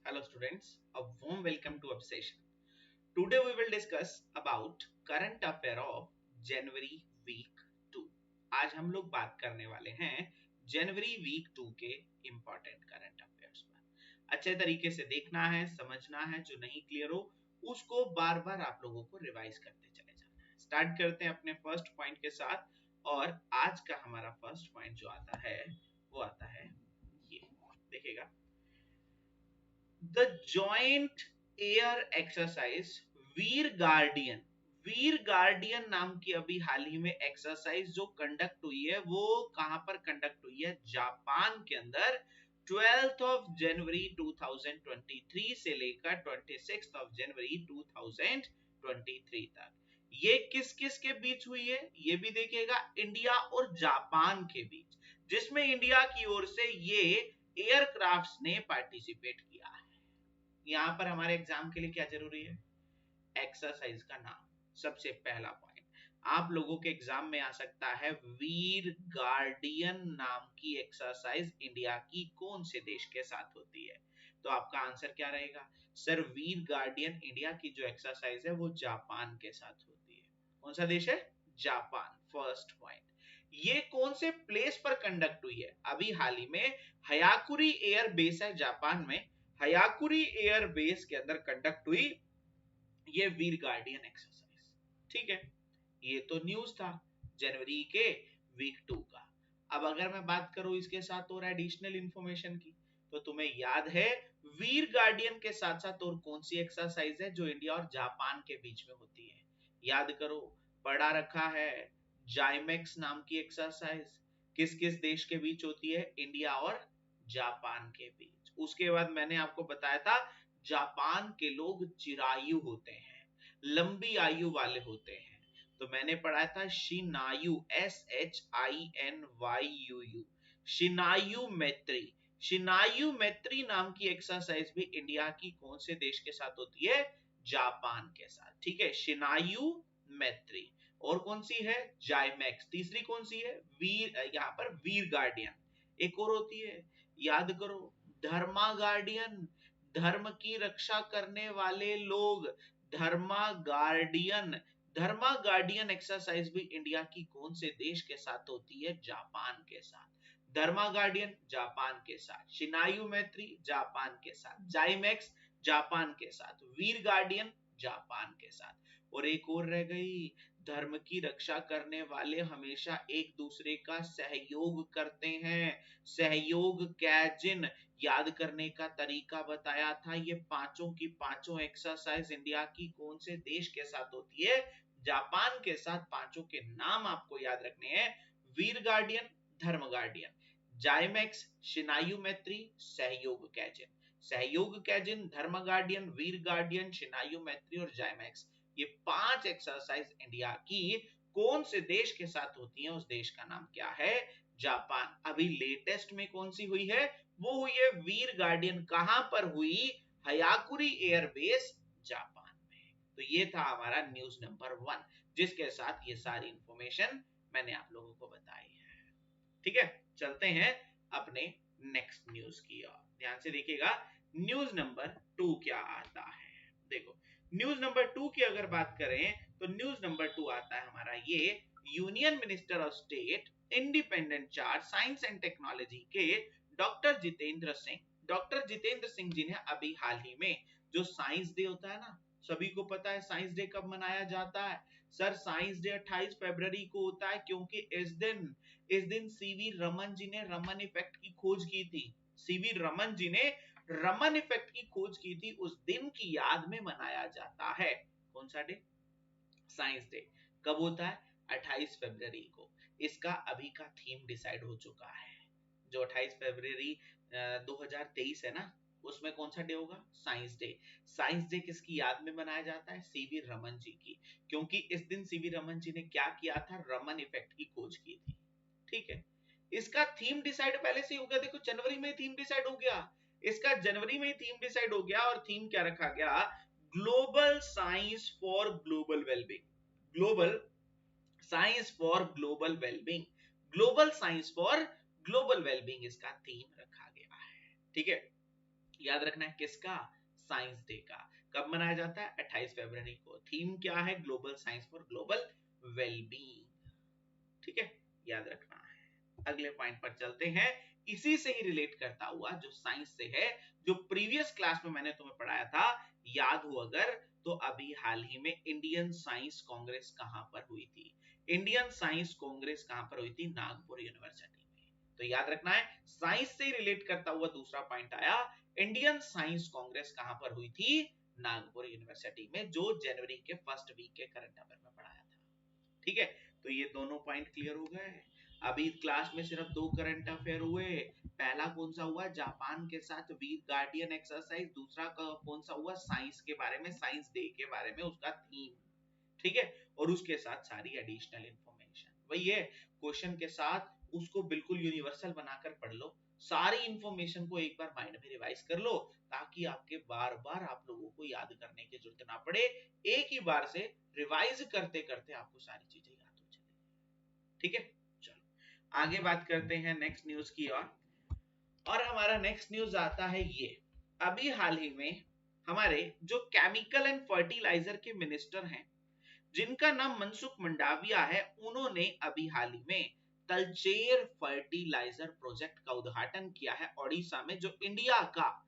Hello students, a warm welcome to our session. Today we will discuss about current affair of January week 2. आज हम लोग बात करने वाले हैं जनवरी वीक 2 के इम्पोर्टेंट करंट अफेयर्स पर। अच्छे तरीके से देखना है, समझना है, जो नहीं क्लियर हो उसको बार बार आप लोगों को रिवाइज करते चले जाना है। स्टार्ट करते हैं अपने फर्स्ट पॉइंट के साथ और आज का हमारा फर्स्ट पॉइंट जो आता है वो आता है ये, देखिएगा, the joint air exercise Veer guardian. Veer guardian नाम की अभी हाल ही में एक्सरसाइज जो कंडक्ट हुई है वो कहां पर कंडक्ट हुई है? जापान के अंदर 12th ऑफ जनवरी 2023 से लेकर 26th ऑफ जनवरी 2023 तक। ये किस किस के बीच हुई है ये भी देखिएगा, इंडिया और जापान के बीच, जिसमें इंडिया की ओर से ये एयरक्राफ्ट्स ने पार्टिसिपेट किया है। यहां पर हमारे एग्जाम के लिए क्या जरूरी है? एक्सरसाइज का नाम। सबसे पहला पॉइंट आप लोगों के एग्जाम में आ सकता है, वीर गार्डियन नाम की एक्सरसाइज इंडिया की कौन से देश के साथ होती है? तो आपका आंसर क्या रहेगा? सर, वीर गार्डियन इंडिया की जो एक्सरसाइज है वो जापान के साथ होती है। कौन सा देश है? जापान। First point. ये कौन से प्लेस पर कंडक्ट हुई है? अभी हाल ही में हयाकुरी एयर बेस है जापान में, हयाकुरी एयर बेस के अंदर कंडक्ट हुई ये वीर गार्डियन एक्सरसाइज। ठीक है, ये तो न्यूज था जनवरी के वीक 2 का। अब अगर मैं बात करूं इसके साथ और एडिशनल इंफॉर्मेशन की, तो तुम्हें याद है वीर गार्डियन के साथ साथ और कौन सी एक्सरसाइज है जो इंडिया और जापान के बीच में होती है? याद करो, पढ़ा रखा है जाइमेक्स नाम की एक्सरसाइज। किस किस देश के बीच होती है? इंडिया और जापान के बीच। उसके बाद मैंने आपको बताया था जापान के लोग चिरायु होते हैं, लंबी आयु वाले होते हैं। तो मैंने पढ़ा था शिनायु, SHINYUU, शिनायु मैत्री। शिनायु मैत्री नाम की एक्सरसाइज भी इंडिया की कौन से देश के साथ होती है? जापान के साथ। ठीक है, शिनायु मैत्री। और कौन सी है? जाइमेक्स। तीसरी कौन सी है? वीर, यहाँ पर वीर गार्डियन। एक और होती है, याद करो, धर्मा गार्डियन, धर्म की रक्षा करने वाले लोग, धर्मा गार्डियन। धर्मा गार्डियन एक्सरसाइज भी इंडिया की कौन से देश के साथ होती है? जापान के साथ। धर्मा गार्डियन जापान के साथ, शिनायु मैत्री जापान के साथ, जाइमेक्स जापान के साथ, वीर गार्डियन जापान के साथ। और एक और रह गई, धर्म की रक्षा करने वाले हमेशा एक दूसरे का सहयोग करते हैं, सहयोग कैजिन। याद करने का तरीका बताया था, ये पांचों की पांचों एक्सरसाइज इंडिया की कौन से देश के साथ होती है? जापान के साथ। पांचों के नाम आपको याद रखने हैं, वीर गार्डियन, धर्म गार्डियन, जाइमेक्स, शिनायु मैत्री, सहयोग कैजिन। सहयोग कैजिन, धर्म गार्डियन, वीर गार्डियन, शिनायु मैत्री और जाइमेक्स, ये पांच एक्सरसाइज इंडिया की कौन से देश के साथ होती हैं? उस देश का नाम क्या है? जापान। अभी लेटेस्ट में कौन सी हुई है? वो हुई है वीर गार्डियन। कहां पर हुई? हयाकुरी एयरबेस, जापान में। तो ये था हमारा न्यूज नंबर 1, जिसके साथ ये सारी इंफॉर्मेशन मैंने आप लोगों को बताई है। ठीक है, चलते हैं अपने नेक्स्ट न्यूज की ओर। ध्यान से देखिएगा, न्यूज नंबर 2 क्या आता है। देखो, न्यूज नंबर 2 की अगर बात करें तो न्यूज नंबर 2 आता है हमारा ये, union minister of state independent charge science and technology के डॉक्टर जितेंद्र सिंह। डॉक्टर जितेंद्र सिंह जी ने अभी हाल ही में जो साइंस डे होता है ना, सभी को पता है साइंस डे कब मनाया जाता है? सर, साइंस डे 28 फरवरी को होता है, क्योंकि इस दिन सीवी रमन जी ने रमन इफेक्ट की खोज की थी। सीवी रमन जी ने रमन इफेक्ट की खोज की थी, उस दिन की याद में मनाया जाता है। कौन सा डे? Science day. कब होता है? 28 फरवरी को। इसका अभी का थीम डिसाइड हो चुका है। जो 28 फरवरी 2023 है ना, उसमें कौन सा डे होगा? Science day. साइंस डे किसकी याद में मनाया जाता है? सीवी रमन जी की, क्योंकि इस दिन सीवी रमन जी ने क्या किया था? रमन इफेक्ट की खोज की थी। ठीक है, इसका थीम डिसाइड पहले से ही हो गया। देखो, जनवरी में थीम डिसाइड हो गया, इसका जनवरी में ही थीम डिसाइड हो गया। और थीम क्या रखा गया? Global science for global wellbeing. Global science for global wellbeing, global science for global wellbeing इसका थीम रखा गया है। ठीक है, याद रखना है किसका, साइंस डे का। कब मनाया जाता है, 28 फरवरी को। थीम क्या है, global science for global wellbeing. ठीक है, याद रखना है। अगले पॉइंट पर चलते हैं, इसी से ही रिलेट करता हुआ जो साइंस से है, जो प्रीवियस क्लास में मैंने तुम्हें पढ़ाया था, याद हो अगर, तो अभी हाल ही में इंडियन साइंस कांग्रेस कहां पर हुई थी, इंडियन साइंस कांग्रेस कहां पर हुई थी, नागपुर यूनिवर्सिटी में। तो याद रखना है, साइंस से रिलेट करता हुआ दूसरा पॉइंट आया, इंडियन साइंस कांग्रेस कहां पर हुई थी, नागपुर यूनिवर्सिटी में, जो जनवरी के फर्स्ट वीक के करंट अफेयर में पढ़ाया था। ठीक है, तो ये दोनों पॉइंट क्लियर हो गए। अभी क्लास में सिर्फ दो करंट अफेयर हुए। पहला कौन सा हुआ, जापान के साथ वीर गार्डियन एक्सरसाइज, दूसरा कौन सा हुआ, साइंस के बारे में, साइंस डे के बारे में, उसका थीम। ठीक है, और उसके साथ सारी एडिशनल इंफॉर्मेशन। वही है, क्वेश्चन के साथ उसको बिल्कुल यूनिवर्सल बनाकर पढ़ लो, सारी इंफॉर्मेशन को एक बार माइंड में रिवाइज कर लो, ताकि आपके बार बार आप लोगों को याद करने की जरूरत ना पड़े, एक ही बार से रिवाइज करते करते आपको सारी चीजें याद हो चलेगी। ठीक है, चलो आगे बात करते हैं नेक्स्ट न्यूज की और हमारा नेक्स्ट न्यूज आता है ये, अभी हाल ही में हमारे जो केमिकल एंड फर्टिलाइजर के मिनिस्टर हैं, जिनका नाम मनसुख मंडाविया है, उन्होंने अभी हाल ही में तलचेर फर्टिलाइजर प्रोजेक्ट का उद्घाटन किया है ओडिशा में, जो इंडिया का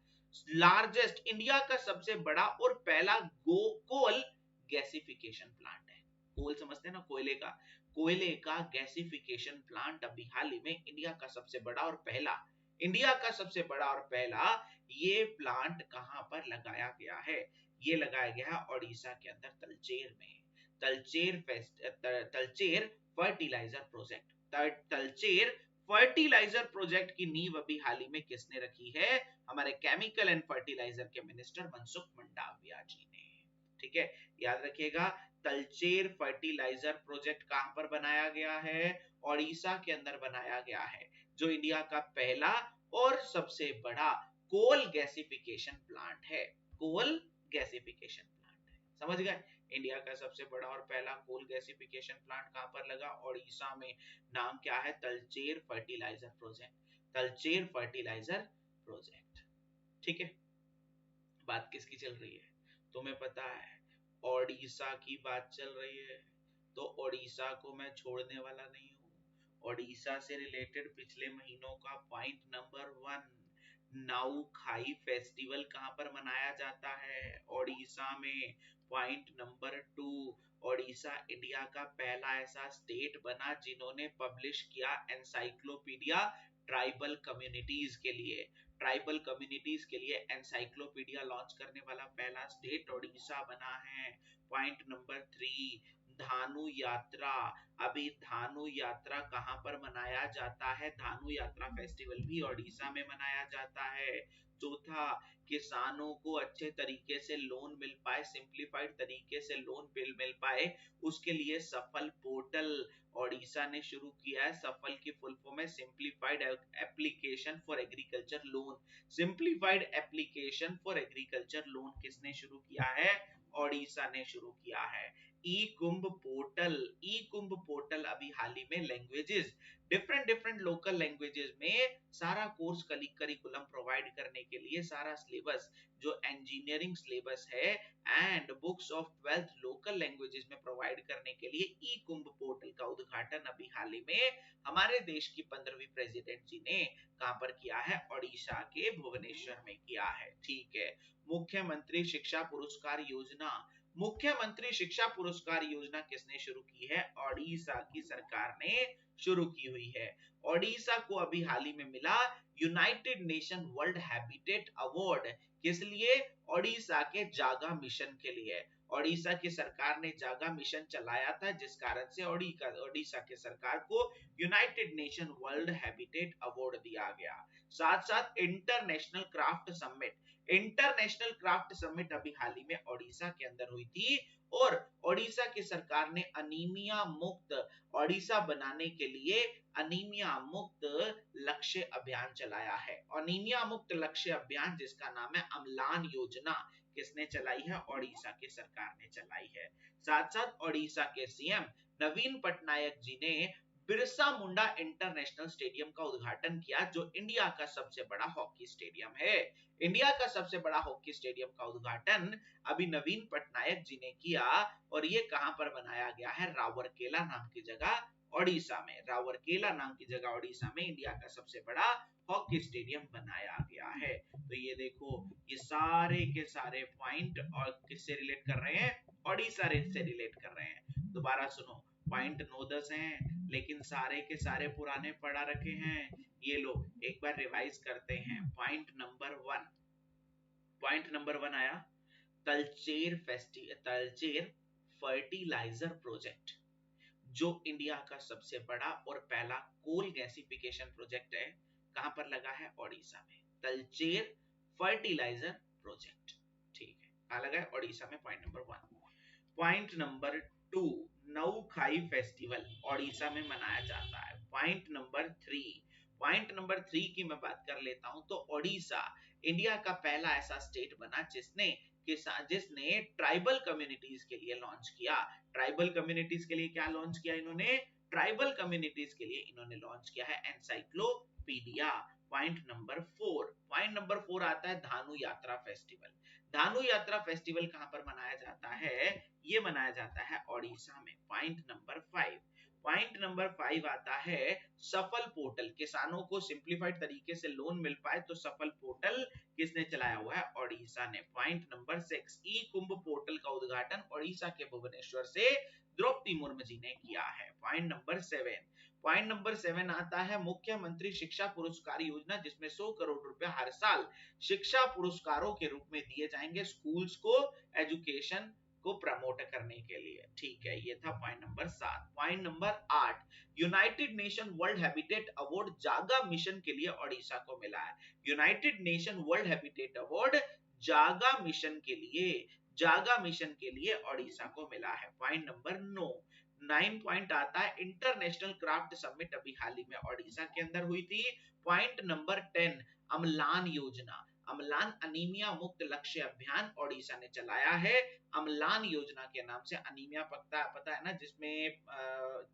लार्जेस्ट, इंडिया का सबसे बड़ा और पहला कोल गैसिफिकेशन प्लांट है। कोल समझते हैं ना, कोयले का, कोयले का गैसिफिकेशन प्लांट अभी हाल ही में इंडिया का सबसे बड़ा और पहला, इंडिया का सबसे बड़ा और पहला ये प्लांट कहां पर लगाया गया है, ये लगाया गया है ओडिशा के अंदर तलचेर में। तलचेर फर्टिलाइजर प्रोजेक्ट, तलचेर फर्टिलाइजर प्रोजेक्ट की नींव अभी हाल ही में किसने रखी है, हमारे केमिकल एंड फर्टिलाइजर के मिनिस्टर मनसुख मंडाविया जी ने। ठीक है, याद रखिएगा, तलचेर फर्टिलाइजर प्रोजेक्ट कहां पर बनाया गया है, ओडिशा के अंदर बनाया गया है, जो इंडिया का पहला और सबसे बड़ा कोल गैसिफिकेशन प्लांट है, कोल गैसिफिकेशन प्लांट है। समझ गए, इंडिया का सबसे बड़ा और पहला कोल गैसिफिकेशन प्लांट कहां पर लगा, ओडिशा में। नाम क्या है, तलचेर फर्टिलाइजर प्रोजेक्ट, तलचेर फर्टिलाइजर प्रोजेक्ट। ठीक है, बात किसकी चल रही है, तुम्हें पता है, ओडिशा की बात चल रही है, तो ओडिशा को मैं छोड़ने वाला नहीं हूँ। ओडिशा से रिलेटेड पिछले महीनों का पॉइंट नंबर 1, नाउ खाई फेस्टिवल कहां पर मनाया जाता है, ओडिशा में। पॉइंट नंबर 2, ओडिशा इंडिया का पहला ऐसा स्टेट बना जिन्होंने पब्लिश किया एनसाइक्लोपीडिया ट्राइबल कम्युनिटीज के लिए, ट्राइबल कम्युनिटीज के लिए एनसाइक्लोपीडिया लॉन्च करने वाला पहला स्टेट ओडिशा बना है। पॉइंट नंबर 3, धानु यात्रा, अभी धानु यात्रा कहां पर मनाया जाता है, धानु यात्रा फेस्टिवल भी ओडिशा में मनाया जाता है। चौथा, किसानों को अच्छे तरीके से लोन मिल पाए, सिंप्लीफाइड तरीके से लोन मिल पाए, उसके लिए सफल पोर्टल ओडिशा ने शुरू किया है। सफल की फुल फॉर्म है simplified application for agriculture loan, simplified application for agriculture loan किसने शुरू किया है, ओडिशा ने शुरू किया है। ई कुंभ पोर्टल, ई कुंभ पोर्टल अभी हाल ही में languages, different different local languages में सारा कोर्स करिकुलम प्रोवाइड करने के लिए, सारा सिलेबस जो इंजीनियरिंग सिलेबस है and books of 12th local languages में प्रोवाइड करने के लिए ई कुंभ पोर्टल का उद्घाटन अभी हाल ही में हमारे देश की 15वीं प्रेसिडेंट जी ने कहां पर किया है, ओडिशा के भुवनेश्वर में किया है। ठीक है, मुख्यमंत्री शिक्षा पुरस्कार योजना, मुख्यमंत्री शिक्षा पुरस्कार योजना किसने शुरू की है, ओडिशा की सरकार ने शुरू की हुई है। ओडिशा को अभी हाल ही में मिला United nation world habitat award, किस लिए, ओडिशा के जागा मिशन के लिए। ओडिशा की सरकार ने जागा मिशन चलाया था, जिस कारण से ओडिशा की सरकार को United nation world habitat award दिया गया। साथ साथ international craft summit, international craft summit अभी हाल ही में ओडिशा के अंदर हुई थी, और ओडिशा की सरकार ने अनीमिया मुक्त ओडिशा बनाने के लिए अनीमिया मुक्त लक्ष्य अभियान चलाया है। अनीमिया मुक्त लक्ष्य अभियान, जिसका नाम है अम्लान योजना, किसने चलाई है, ओडिशा की सरकार ने चलाई है। साथ साथ ओडिशा के सीएम नवीन पटनायक जी ने बिरसा मुंडा इंटरनेशनल स्टेडियम का उद्घाटन किया, जो इंडिया का सबसे बड़ा हॉकी स्टेडियम है। इंडिया का सबसे बड़ा हॉकी स्टेडियम का उद्घाटन अभी नवीन पटनायक जी ने किया, और ये कहां पर बनाया गया है? रावरकेला नाम की जगह ओडिशा में। रावरकेला नाम की जगह ओडिशा में इंडिया का सबसे बड़ा हॉकी स्टेडियम बनाया गया है। तो ये देखो, ये सारे के सारे पॉइंट और किससे रिलेट कर रहे हैं? ओडिशा से रिलेट कर रहे हैं। दोबारा सुनो, पॉइंट 9-10 हैं, लेकिन सारे के सारे पुराने पढ़ा रखे हैं। ये लो एक बार रिवाइज करते हैं। पॉइंट नंबर 1, पॉइंट नंबर 1 आया तलचेर फर्टिलाइजर प्रोजेक्ट, जो इंडिया का सबसे बड़ा और पहला कोल गैसिफिकेशन प्रोजेक्ट है। कहां पर लगा है? ओडिशा में। तलचेर फर्टिलाइजर प्रोजेक्ट, ठीक है, कहां लगा है? ओडिशा में। Point number 1। Point number 2, Nuakhai festival Odisha में मनाया जाता है। पॉइंट नंबर 3, पॉइंट नंबर 3 की मैं बात कर लेता हूं, तो ओडिशा इंडिया का पहला ऐसा स्टेट बना जिसने ट्राइबल कम्युनिटीज के लिए लॉन्च किया। ट्राइबल कम्युनिटीज के लिए क्या लॉन्च किया इन्होंने? ट्राइबल कम्युनिटीज के लिए इन्होंने लॉन्च किया है encyclopedia. Point number 4, point number 4 आता है धानु यात्रा फेस्टिवल। धानु यात्रा फेस्टिवल कहां पर मनाया जाता है? ये मनाया जाता है ओडिशा में। पॉइंट नंबर 5, पॉइंट नंबर 5 आता है सफल पोर्टल। किसानों को सिंप्लीफाइड तरीके से लोन मिल पाए, तो सफल पोर्टल किसने चलाया हुआ है? ओडिशा ने। पॉइंट नंबर 6, ई कुंभ पोर्टल का उद्घाटन ओडिशा के भुवनेश्वर से द्रौपदी मुर्मू जी ने किया है। पॉइंट नंबर 7, पॉइंट नंबर 7 आता है मुख्यमंत्री शिक्षा पुरस्कार योजना, जिसमें 100 करोड़ रुपए हर साल शिक्षा पुरस्कारों के रूप में दिए जाएंगे स्कूल्स को, एजुकेशन को प्रमोट करने के लिए। ठीक है, ये था point number 7। Point number 8, United nation world habitat award जागा मिशन के लिए ओडिशा को मिला है। United nation world habitat award जागा मिशन के लिए, जागा मिशन के लिए ओडिशा को मिला है। पॉइंट नंबर 9 पॉइंट आता है इंटरनेशनल क्राफ्ट समिट, अभी हाल ही में ओडिशा के अंदर हुई थी। पॉइंट नंबर 10, अम्लान योजना, अम्लान अनीमिया मुक्त लक्ष्य अभियान ओडिशा ने चलाया है। अम्लान योजना के नाम से, अनीमिया पता है ना, जिसमें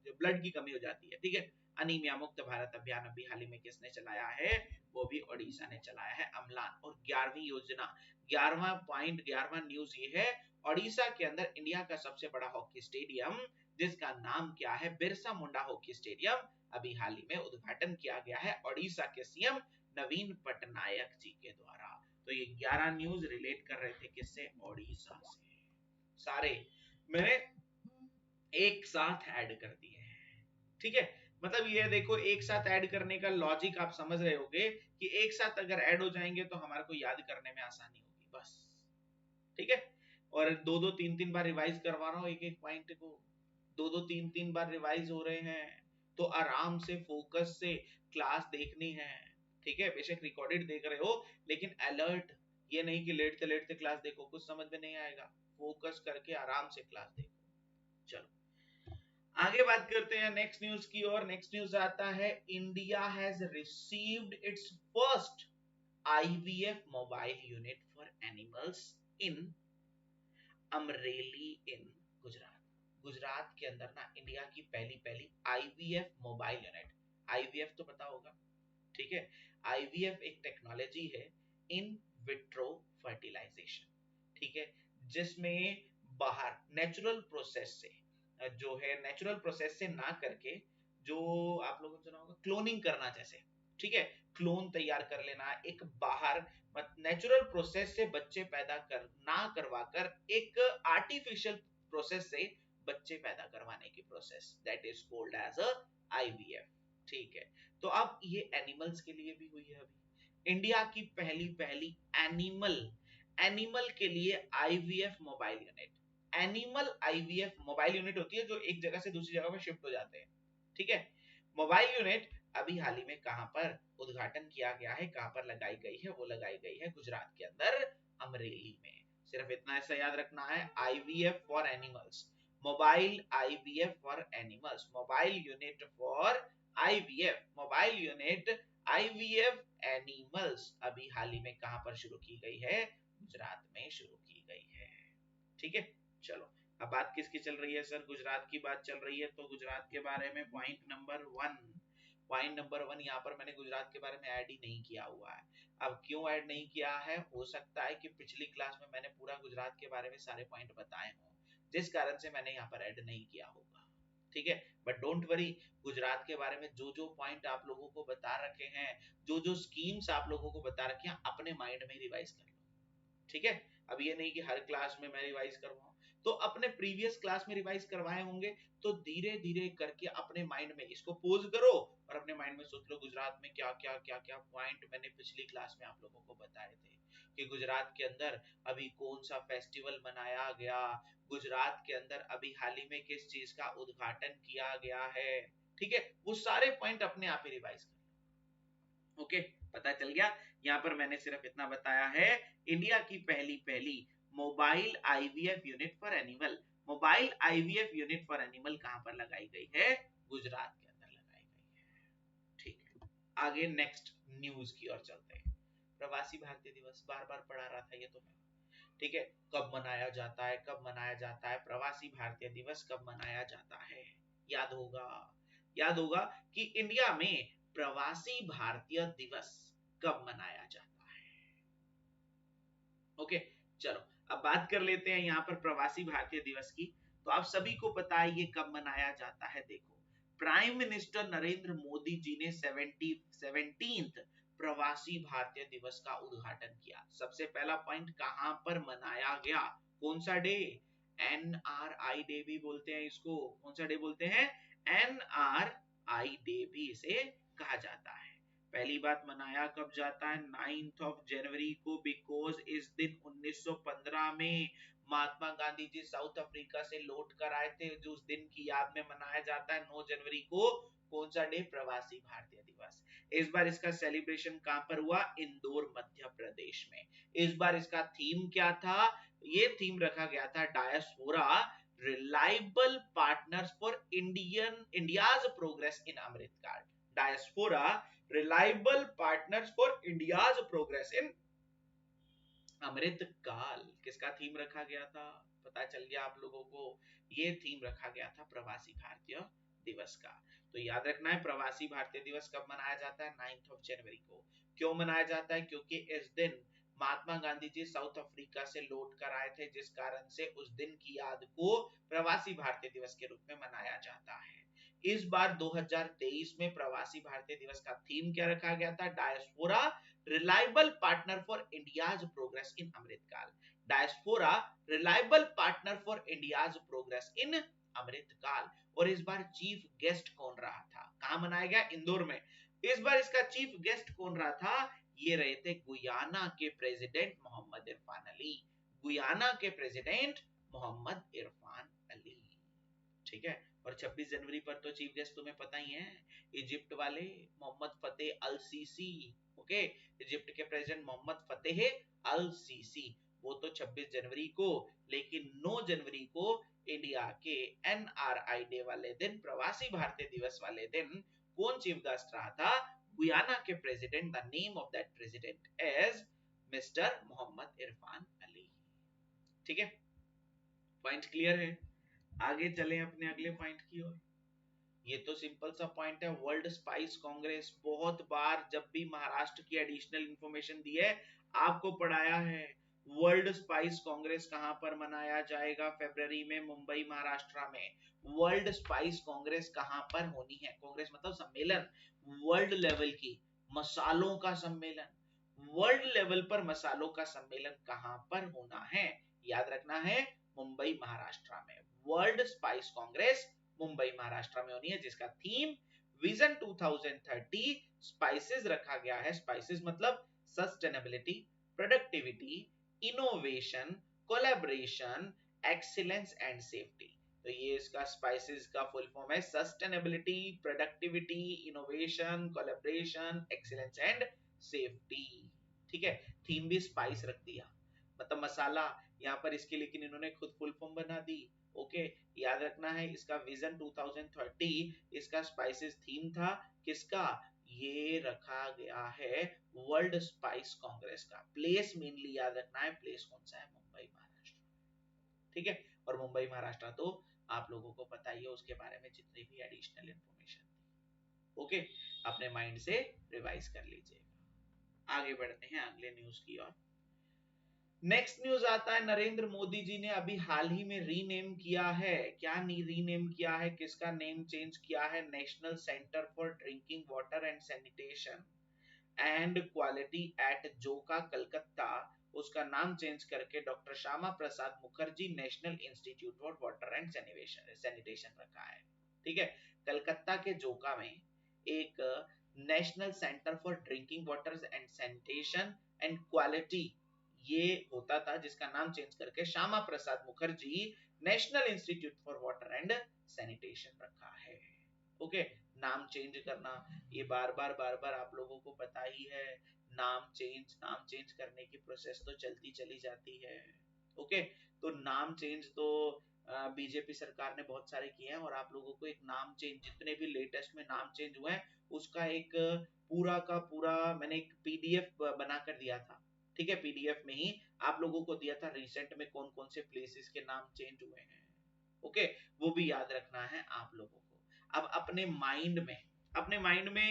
ब्लड की कमी हो जाती है, ठीक है। अनीमिया मुक्त भारत अभियान अभी हाल ही में किसने चलाया है? वो भी ओडिशा ने चलाया है, अम्लान। और 11वीं योजना, 11वां न्यूज ये है, ओडिशा के अंदर इंडिया का सबसे बड़ा हॉकी स्टेडियम, जिसका नाम क्या है? बिरसा मुंडा हॉकी स्टेडियम, अभी हाल ही में उद्घाटन किया गया है ओडिशा के सीएम नवीन पटनायक जी के द्वारा। तो ये 11 न्यूज रिलेट कर रहे थे किससे? ओडिशा से। सारे मैंने एक साथ ऐड कर दिए हैं, ठीक है। मतलब ये देखो, एक साथ ऐड करने का लॉजिक आप समझ रहे होगे कि एक साथ अगर ऐड हो जाएंगे तो हमारे को याद करने में आसानी होगी, बस, ठीक है। और 2-2 3-3 बार रिवाइज करवा रहा हूं एक एक पॉइंट को, 2-2 3-3 बार रिवाइज हो रहे हैं, तो आराम से फोकस से क्लास देखनी है, ठीक है। बेशक रिकॉर्डेड देख रहे हो, लेकिन अलर्ट, ये नहीं कि लेटते लेटते क्लास देखो, कुछ समझ में नहीं आएगा। फोकस करके आराम से क्लास देखो। चलो आगे बात करते हैं नेक्स्ट न्यूज की, और नेक्स्ट न्यूज आता है India has received its first IVF mobile unit for animals in Amreli in Gujarat. Gujarat के अंदर ना इंडिया की पहली आईवीएफ मोबाइल यूनिट, आईवीएफ तो पता होगा, ठीक है। आईवीएफ एक टेक्नोलॉजी है, इन विट्रो फर्टिलाइजेशन, ठीक है, जिसमें बाहर नेचुरल प्रोसेस से, जो है नेचुरल प्रोसेस से ना करके, जो आप लोगों को सुना होगा क्लोनिंग करना जैसे, ठीक है, क्लोन तैयार कर लेना, एक बाहर नेचुरल प्रोसेस से बच्चे पैदा कर ना करवाकर एक आर्टिफिशियल प्रोसेस से बच्चे पैदा करवाने की process, that is called as a IVF, ठीक है। तो अब ये एनिमल्स के लिए भी हुई है। अभी इंडिया की पहली एनिमल के लिए IVF mobile unit, animal IVF mobile unit होती है जो एक जगह से दूसरी जगह पर शिफ्ट हो जाते हैं, ठीक है। मोबाइल यूनिट अभी हाल ही में कहां पर उद्घाटन किया गया है, कहां पर लगाई गई है? वो लगाई गई है गुजरात के अंदर अमरेली में। सिर्फ इतना ऐसा याद रखना है, IVF for animals, mobile IVF for animals, mobile unit for IVF, mobile unit IVF animals अभी हाल ही में कहां पर शुरू की गई है? गुजरात में शुरू की गई है, ठीक है। चलो अब बात किसकी चल रही है सर? गुजरात की बात चल रही है, तो गुजरात के बारे में पॉइंट नंबर 1 यहाँ पर मैंने गुजरात के बारे में ऐड ही नहीं किया हुआ है। अब क्यों ऐड नहीं किया है? हो सकता है कि पिछली क्लास में मैंने पूरा गुजरात के बारे में सारे पॉइंट बताए हों, जिस कारण से मैंने यहाँ पर ऐड नहीं किया होगा, ठीक है। बट डोंट वरी, गुजरात के बारे में जो जो पॉइंट आप लोगों को बता रखे हैं, जो जो स्कीम्स आप लोगों को बता रखे हैं, अपने माइंड में रिवाइज कर लो, ठीक है। अब ये नहीं कि हर क्लास में मैं रिवाइज करवाऊं, तो अपने प्रीवियस क्लास में रिवाइज करवाए होंगे, तो धीरे धीरे करके अपने माइंड में इसको पोज करो और अपने माइंड में सोच लो गुजरात में क्या क्या क्या क्या पॉइंट मैंने पिछली क्लास में आप लोगों को बताए थे, कि गुजरात के अंदर अभी कौन सा फेस्टिवल मनाया गया, गुजरात के अंदर अभी हाल ही में किस चीज का उद्घाटन किया गया है, ठीक है। वो सारे पॉइंट अपने आप ही रिवाइज कर, ओके। पता चल गया। यहाँ पर मैंने सिर्फ इतना बताया है, इंडिया की पहली पहली mobile IVF unit for animal, mobile IVF unit for animal कहां पर लगाई गई है? गुजरात के अंदर लगाई गई है, ठीक है। आगे नेक्स्ट न्यूज की ओर चलते हैं। प्रवासी भारतीय दिवस बार बार पढ़ा रहा था ये तो मैं, ठीक है। कब मनाया जाता है, कब मनाया जाता है प्रवासी भारतीय दिवस, कब मनाया जाता है? याद होगा, याद होगा कि इंडिया में प्रवासी भारतीय दिवस कब मनाया जाता है, ओके। चलो अब बात कर लेते हैं यहाँ पर प्रवासी भारतीय दिवस की। तो आप सभी को पता है ये कब मनाया जाता है। देखो, प्राइम मिनिस्टर नरेंद्र मोदी जी ने 17th प्रवासी भारतीय दिवस का उद्घाटन किया। सबसे पहला पॉइंट, कहां पर मनाया गया, कौन सा डे? NRI डे भी बोलते हैं इसको, कौन सा डे बोलते हैं? NRI डे भी इसे कहा जाता है। पहली बात, मनाया कब जाता है? 9th ऑफ जनवरी को, बिकॉज इस दिन 1915 में महात्मा गांधी जी साउथ अफ्रीका से लौट कर आए थे, जो उस दिन की याद में मनाया जाता है 9 जनवरी को। कौन सा डे? प्रवासी भारतीय दिवस। इस बार इसका सेलिब्रेशन कहां पर हुआ? इंदौर मध्य प्रदेश में। इस बार इसका थीम क्या था? ये थीम रखा गया था diaspora reliable partners for India's progress in Amritkaal. Diaspora reliable partners for India's progress in Amritkaal. किसका थीम रखा गया था? पता चल गया आप लोगों को, ये थीम रखा गया था प्रवासी भारतीय दिवस का। तो याद रखना है, प्रवासी भारतीय दिवस कब मनाया जाता है? 9th ऑफ जनवरी को। क्यों मनाया जाता है? क्योंकि इस दिन महात्मा गांधी जी साउथ अफ्रीका से लौट कर आए थे, जिस कारण से उस दिन की याद को प्रवासी भारतीय दिवस के रूप में मनाया जाता है। इस बार 2023 में प्रवासी भारतीय दिवस का थीम क्या रखा गया था? Diaspora reliable partner for India's progress in Amritkaal. Diaspora reliable partner for India's progress in Amritkaal. और इस बार चीफ गेस्ट कौन रहा था? कहां मनाया गया? इंदौर में। इस बार इसका चीफ गेस्ट कौन रहा था? ये रहे थे गुयाना के प्रेसिडेंट मोहम्मद इरफान अली। गुयाना के प्रेसिडेंट मोहम्मद इरफान अली, ठीक है। और 26 जनवरी पर तो चीफ गेस्ट तुम्हें पता ही है, इजिप्ट वाले मोहम्मद फतेह अल सीसी, ओके। इजिप्ट के प्रेसिडेंट मोहम्मद फतेह अल सीसी, वो तो 26 जनवरी को। लेकिन 9 जनवरी को इंडिया के NRI डे वाले दिन, प्रवासी भारतीय दिवस वाले दिन, कौन चीफ गेस्ट रहा था? गुयाना के president. The name of that president is mister Mohammed Irfan Ali, ठीक है। पॉइंट क्लियर है? आगे चलें अपने अगले पॉइंट की ओर। ये तो सिंपल सा पॉइंट है, वर्ल्ड स्पाइस कांग्रेस। बहुत बार जब भी महाराष्ट्र की एडिशनल इंफॉर्मेशन दी है, आपको पढ़ाया है। वर्ल्ड स्पाइस कांग्रेस कहां पर मनाया जाएगा? फरवरी में, मुंबई महाराष्ट्र में। वर्ल्ड स्पाइस कांग्रेस कहां पर होनी है? कांग्रेस मतलब सम्मेलन, वर्ल्ड लेवल की मसालों का सम्मेलन। वर्ल्ड लेवल पर मसालों का सम्मेलन कहां पर होना है? याद रखना है, मुंबई महाराष्ट्र में। वर्ल्ड स्पाइस कांग्रेस मुंबई महाराष्ट्र में होनी है, जिसका थीम विजन 2030 स्पाइसेस रखा गया है। स्पाइसेस मतलब sustainability, productivity, innovation, collaboration, excellence and safety. तो ये इसका स्पाइसेस का फुल फॉर्म है, sustainability, productivity, innovation, collaboration, excellence and safety, ठीक है। थीम भी स्पाइस रख दिया, मतलब मसाला यहाँ पर इसके, लेकिन इन्होंने खुद फुल फॉर्म बना दी, ओके। याद रखना है, इसका विजन 2030, इसका स्पाइसेस थीम था, किसका? ये रखा गया है वर्ल्ड स्पाइस कांग्रेस का। प्लेस मेनली याद रखना है, प्लेस कौन सा है? मुंबई महाराष्ट्र, ठीक है। और मुंबई महाराष्ट्र तो आप लोगों को पता ही है, उसके बारे में जितनी भी एडिशनल इंफॉर्मेशन थी, ओके, अपने माइंड से रिवाइज कर लीजिएगा। आगे बढ़ते हैं अगले न्यूज की ओर। नेक्स्ट न्यूज आता है, नरेंद्र मोदी जी ने अभी हाल ही में रीनेम किया है। क्या रीनेम किया है, किसका नेम चेंज किया है? National centre for drinking water and sanitation and quality at Joka Calcutta, उसका नाम चेंज करके doctor Shyama Prasad Mukherjee national institute for water and sanitation रखा है। ठीक है, कलकत्ता के जोका में एक national centre for drinking water and sanitation and quality ये होता था, जिसका नाम चेंज करके Shyama Prasad Mukherjee national institute for water and sanitation रखा है। ओके, नाम चेंज करना ये बार बार आप लोगों को पता ही है, नाम चेंज करने की प्रोसेस तो चलती चली जाती है। ओके, तो नाम चेंज तो बीजेपी सरकार ने बहुत सारे किए हैं, और आप लोगों को एक नाम चेंज, जितने भी लेटेस्ट में नाम चेंज हुए हैं उसका एक पूरा का पूरा मैंने एक पीडीएफ बना कर दिया था। ठीक है, पीडीएफ में ही आप लोगों को दिया था रिसेंट में कौन कौन से प्लेसेस के नाम चेंज हुए हैं। ओके, वो भी याद रखना है आप लोगों को। अब अपने माइंड में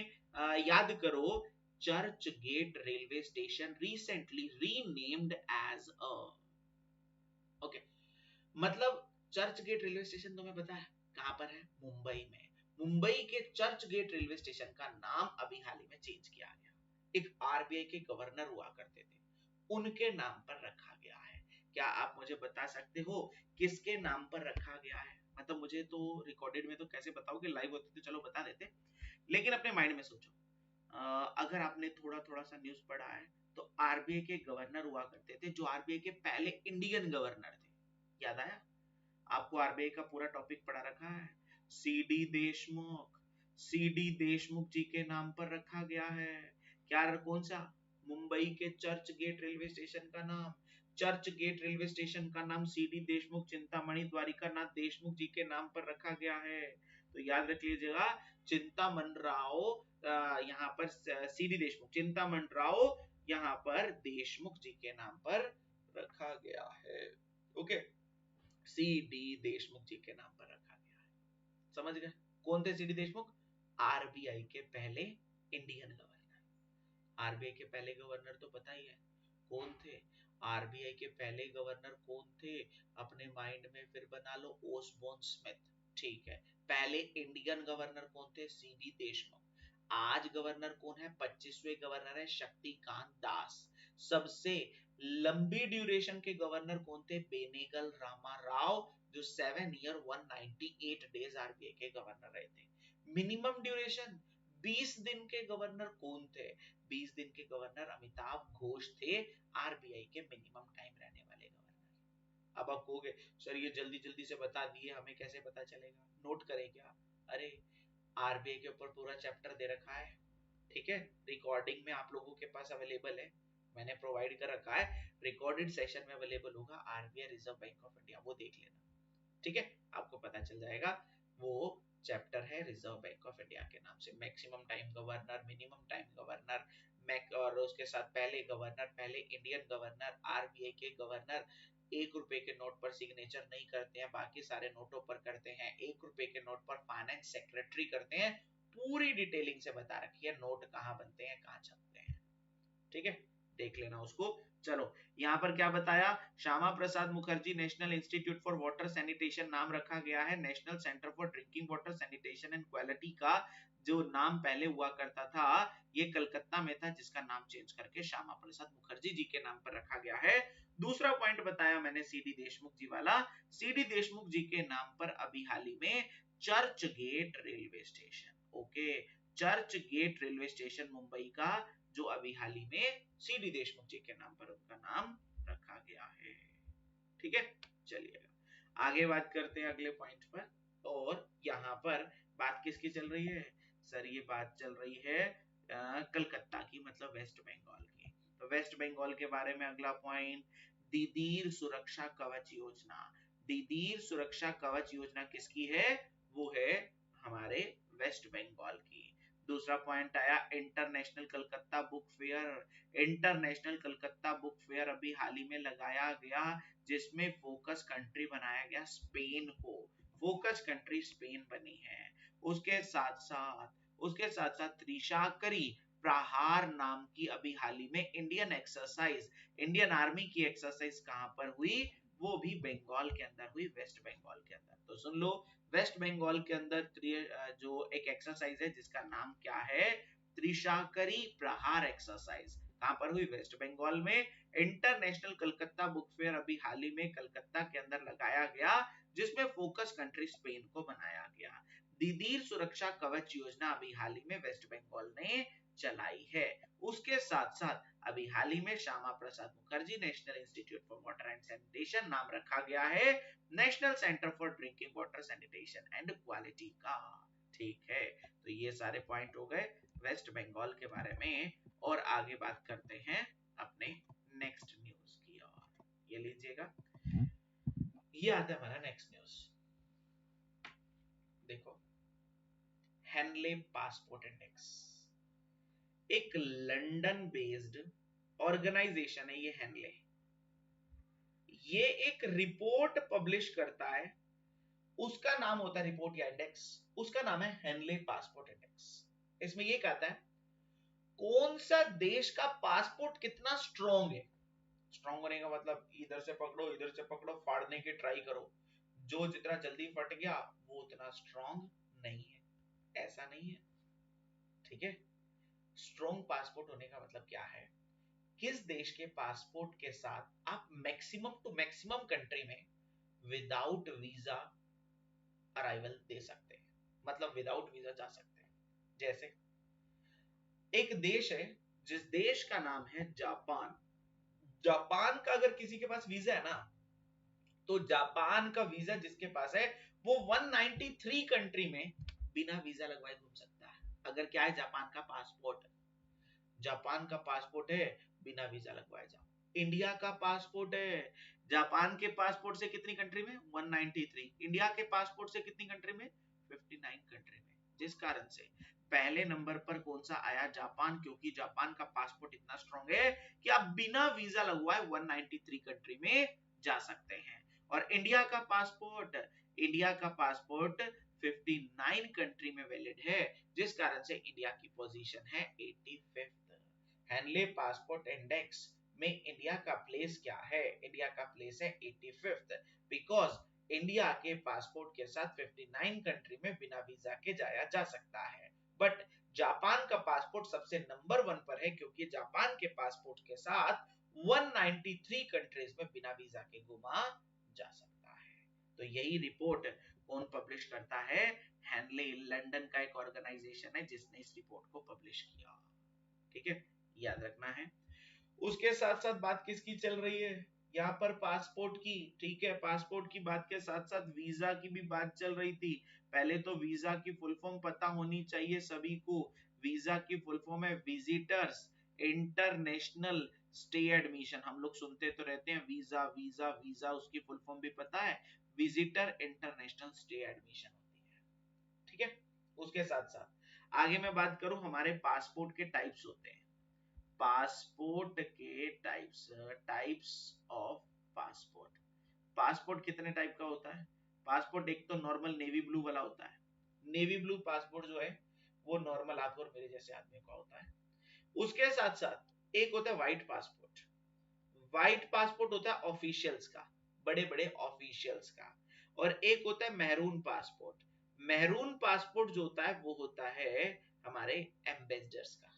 याद करो, Churchgate railway station recently renamed as a, okay, मतलब चर्च गेट रेलवे स्टेशन तुम्हें पता है कहां पर है? मुंबई में। मुंबई के चर्च गेट रेलवे स्टेशन का नाम अभी हाल ही में चेंज किया गया। एक आरबीआई के गवर्नर हुआ करते थे, उनके नाम पर रखा गया है। क्या आप मुझे बता सकते हो किसके नाम पर रखा गया है? मतलब मुझे तो रिकॉर्डेड में तो कैसे बताओगे, लाइव होते तो चलो बता देते, लेकिन अपने माइंड में सोचो। अगर आपने थोड़ा थोड़ा सा न्यूज पढ़ा है तो आरबीआई के गवर्नर हुआ करते थे, जो आरबीआई के पहले इंडियन गवर्नर थे। याद आया आपको? आरबीआई का पूरा टॉपिक पढ़ा रखा है। सीडी देशमुख, सीडी देशमुख जी के नाम पर रखा गया है। क्या, कौन सा? मुंबई के चर्च गेट रेलवे स्टेशन का नाम, चर्च गेट रेलवे स्टेशन का नाम सीडी देशमुख, चिंतामणि द्वारिका नाथ देशमुख जी के नाम पर रखा गया है। तो याद रख लीजिएगा, चिंतामण राव, यहाँ पर सीडी देशमुख, चिंतामण राव यहाँ पर देशमुख जी के नाम पर रखा गया है। ओके, सी डी देशमुख जी के नाम पर रखा गया है। समझ गए? कौन थे सी डी देशमुख? आरबीआई के पहले इंडियन गवर्नर। आरबीआई के पहले गवर्नर तो पता ही है कौन थे। आरबीआई के पहले गवर्नर कौन थे? अपने माइंड में फिर बना लो, ओसबोर्न स्मिथ। ठीक है, पहले इंडियन गवर्नर कौन थे? C D Deshmukh. आज गवर्नर कौन है? 25वें गवर्नर है शक्तिकांत दास। सबसे लंबी ड्यूरेशन के गवर्नर कौन थे? बेनेगल रामा राव, जो 7 ईयर 198 डेज आरबीआई के गवर्नर रहे थे। मिनिमम ड्यूरेशन 20 दिन के गवर्नर कौन थे? 20 दिन के गवर्नर अमिताभ घोष थे, आरबीआई के मिनिमम टाइम रहने वाले गवर्नर। अब आप कहोगे सर ये जल्दी जल्दी से बता दिए, हमें कैसे पता चलेगा? नोट करें क्या? अरे आरबीआई के ऊपर पूरा चैप्टर दे रखा है। ठीक है, रिकॉर्डिंग में आप लोगों के पास अवेलेबल है, मैंने प्रोवाइड कर रखा है, रिकॉर्डेड सेशन में अवेलेबल होगा, RBI reserve bank of India, वो देख लेना। ठीक है, आपको पता चल जाएगा। वो चैप्टर है रिजर्व बैंक ऑफ इंडिया के नाम से, maximum time governor, minimum time governor, और उसके साथ पहले गवर्नर, पहले इंडियन गवर्नर, आरबीआई के गवर्नर 1 रुपए के नोट पर सिग्नेचर नहीं करते हैं, बाकी सारे नोटों पर करते हैं। 1 रुपए के नोट पर फाइनेंस सेक्रेटरी करते हैं। पूरी डिटेलिंग से बता रखी है नोट कहाँ बनते हैं, कहाँ छपते हैं। ठीक है, देख लेना उसको। चलो, यहाँ पर क्या बताया? Shyama Prasad Mukherjee national institute for water sanitation नाम रखा गया है। National centre for drinking water sanitation and quality का जो नाम पहले हुआ करता था, ये कलकत्ता में था, जिसका नाम चेंज करके श्यामा प्रसाद मुखर्जी जी के नाम पर रखा गया है। दूसरा पॉइंट बताया मैंने सीडी देशमुख जी वाला, सीडी देशमुख जी के नाम पर अभी हाल ही में Churchgate railway station, okay, Churchgate railway station Mumbai का, जो अभी हाल ही में सीडी देशमुख जी के नाम पर उनका नाम रखा गया है। ठीक है, चलिएगा आगे बात करते हैं अगले पॉइंट पर। और यहाँ पर बात किसकी चल रही है सर? ये बात चल रही है कलकत्ता की, मतलब वेस्ट बंगाल की। तो वेस्ट बंगाल के बारे में अगला पॉइंट, दीदीर सुरक्षा कवच योजना। दीदीर सुरक्षा कवच योजना किसकी है? वो है हमारे वेस्ट बंगाल की। दूसरा पॉइंट आया international Calcutta book fair. International Calcutta book fair अभी हाल ही में लगाया गया, जिसमें फोकस कंट्री बनाया गया स्पेन को, फोकस कंट्री स्पेन बनी है। उसके साथ साथ त्रिशाकरी प्रहार नाम की अभी हाल ही में इंडियन एक्सरसाइज, इंडियन आर्मी की एक्सरसाइज कहां पर हुई, वो भी बंगाल के अंदर हुई, वेस्ट बंगाल के अंदर। तो सुन लो, वेस्ट बंगाल के अंदर जो एक एक्सरसाइज है जिसका नाम क्या है, त्रिशाकरी प्रहार एक्सरसाइज, कहां पर हुई, वेस्ट बंगाल में। इंटरनेशनल कलकत्ता बुक फेयर अभी हाल ही में कलकत्ता के अंदर लगाया गया, जिसमें फोकस कंट्री स्पेन को बनाया गया। दिदीर सुरक्षा कवच योजना अभी हाल ही में वेस्ट बंगाल ने चलाई है। उसके साथ साथ अभी हाल ही में Shyama Prasad Mukherjee national institute for water and sanitation नाम रखा गया है national centre for drinking water sanitation and quality का। ठीक है, तो ये सारे पॉइंट हो गए वेस्ट बंगाल के बारे में। और आगे बात करते हैं अपने नेक्स्ट न्यूज की ओर। ये लीजिएगा, ये आता है हमारा नेक्स्ट न्यूज। देखो, हेनले पासपोर्ट इंडेक्स एक लंदन बेस्ड ऑर्गेनाइजेशन है, ये हेनले। ये एक रिपोर्ट पब्लिश करता है, उसका नाम होता है रिपोर्ट या इंडेक्स, उसका नाम है हेनले पासपोर्ट इंडेक्स। इसमें ये कहता है कौन सा देश का पासपोर्ट कितना स्ट्रॉन्ग है। स्ट्रॉन्ग होने का मतलब इधर से पकड़ो इधर से पकड़ो, फाड़ने की ट्राई करो, जो जितना जल्दी फट गया वो उतना स्ट्रॉन्ग नहीं है, ऐसा नहीं है। ठीक है, स्ट्रॉन्ग पासपोर्ट होने का मतलब क्या है, किस देश के पासपोर्ट के साथ आप मैक्सिमम टू मैक्सिमम कंट्री में विदाउट वीजा अराइवल दे सकते हैं, मतलब विदाउट वीजा जा सकते हैं। जैसे एक देश है जिस देश का नाम है जापान। जापान का अगर किसी के पास वीजा है ना, तो जापान का वीजा जिसके पास है वो 193 कंट्री में बिना वीजा लगवाए घूम सकता है। अगर क्या है, जापान का पासपोर्ट, जापान का पासपोर्ट है, बिना वीजा लगवाए जाओ। इंडिया का पासपोर्ट है, जापान के पासपोर्ट से कितनी कंट्री में 193, इंडिया के पासपोर्ट से कितनी कंट्री में 59 कंट्री में। जिस कारण से पहले नंबर पर कौन सा आया, जापान, क्योंकि जापान का पासपोर्ट इतना स्ट्रांग है कि आप बिना वीजा लगवाए 193 कंट्री में जा सकते हैं। और इंडिया का पासपोर्ट, इंडिया का पासपोर्ट 59 कंट्री में वैलिड है, जिस कारण से इंडिया की पोजीशन है 85th। हेनले पासपोर्ट इंडेक्स में इंडिया का प्लेस क्या है, इंडिया का प्लेस है 85th, बिकॉज इंडिया के पासपोर्ट के साथ 59 कंट्री में बिना वीजा के जाया जा सकता है। बट जापान का पासपोर्ट सबसे नंबर 1 पर है, क्योंकि जापान के पासपोर्ट के साथ 193 कंट्रीज में बिना वीजा के घुमा जा सकता है। तो यही रिपोर्ट कौन पब्लिश करता है, हेनले, लंदन का एक ऑर्गेनाइजेशन है जिसने इस रिपोर्ट को पब्लिश किया। ठीक है, याद रखना है। उसके साथ साथ बात किसकी चल रही है, यहाँ पर पासपोर्ट की। ठीक है, पासपोर्ट की बात के साथ साथ वीजा की भी बात चल रही थी। पहले तो वीजा की फुल फॉर्म पता होनी चाहिए सभी को। वीजा की फुल फॉर्म है विजिटर्स इंटरनेशनल स्टे एडमिशन। हम लोग सुनते तो रहते हैं वीजा वीजा वीजा, उसकी फुल फॉर्म भी पता है, विजिटर इंटरनेशनल स्टे एडमिशन होती है। ठीक है, उसके साथ साथ आगे मैं बात करूं, हमारे पासपोर्ट के टाइप्स होते हैं। पासपोर्ट के types, types of passport. Passport कितने टाइप का होता है, पासपोर्ट एक तो नॉर्मल नेवी ब्लू वाला होता है। नेवी ब्लू पासपोर्ट जो है वो नॉर्मल आप और मेरे जैसे आदमी का होता है। उसके साथ साथ एक होता है व्हाइट पासपोर्ट। व्हाइट पासपोर्ट होता है ऑफिशियल्स का, बड़े बड़े ऑफिशियल्स का। और एक होता है मैरून पासपोर्ट। मैरून पासपोर्ट जो होता है वो होता है हमारे एम्बेसडर्स का,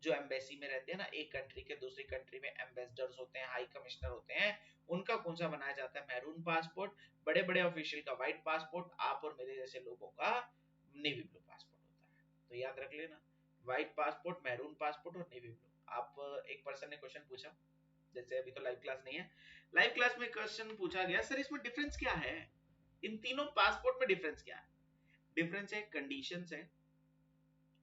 जो एम्बेसी में रहते हैं ना, एक कंट्री के दूसरी कंट्री में एम्बेसडर्स होते हैं, हाई कमिश्नर होते हैं, उनका कौन सा बनाया जाता है, मैरून पासपोर्ट। बड़े बड़े ऑफिशियल का व्हाइट पासपोर्ट, आप और मेरे जैसे लोगों का नेवी ब्लू पासपोर्ट होता है। तो याद रख लेना, व्हाइट पासपोर्ट, मैरून पासपोर्ट और नेवी ब्लू। आप, एक पर्सन ने क्वेश्चन पूछा, जैसे अभी तो लाइव क्लास नहीं है, लाइव क्लास में क्वेश्चन पूछा गया, सर इसमें डिफरेंस क्या है, इन तीनों पासपोर्ट में डिफरेंस क्या है। डिफरेंस है कंडीशंस है।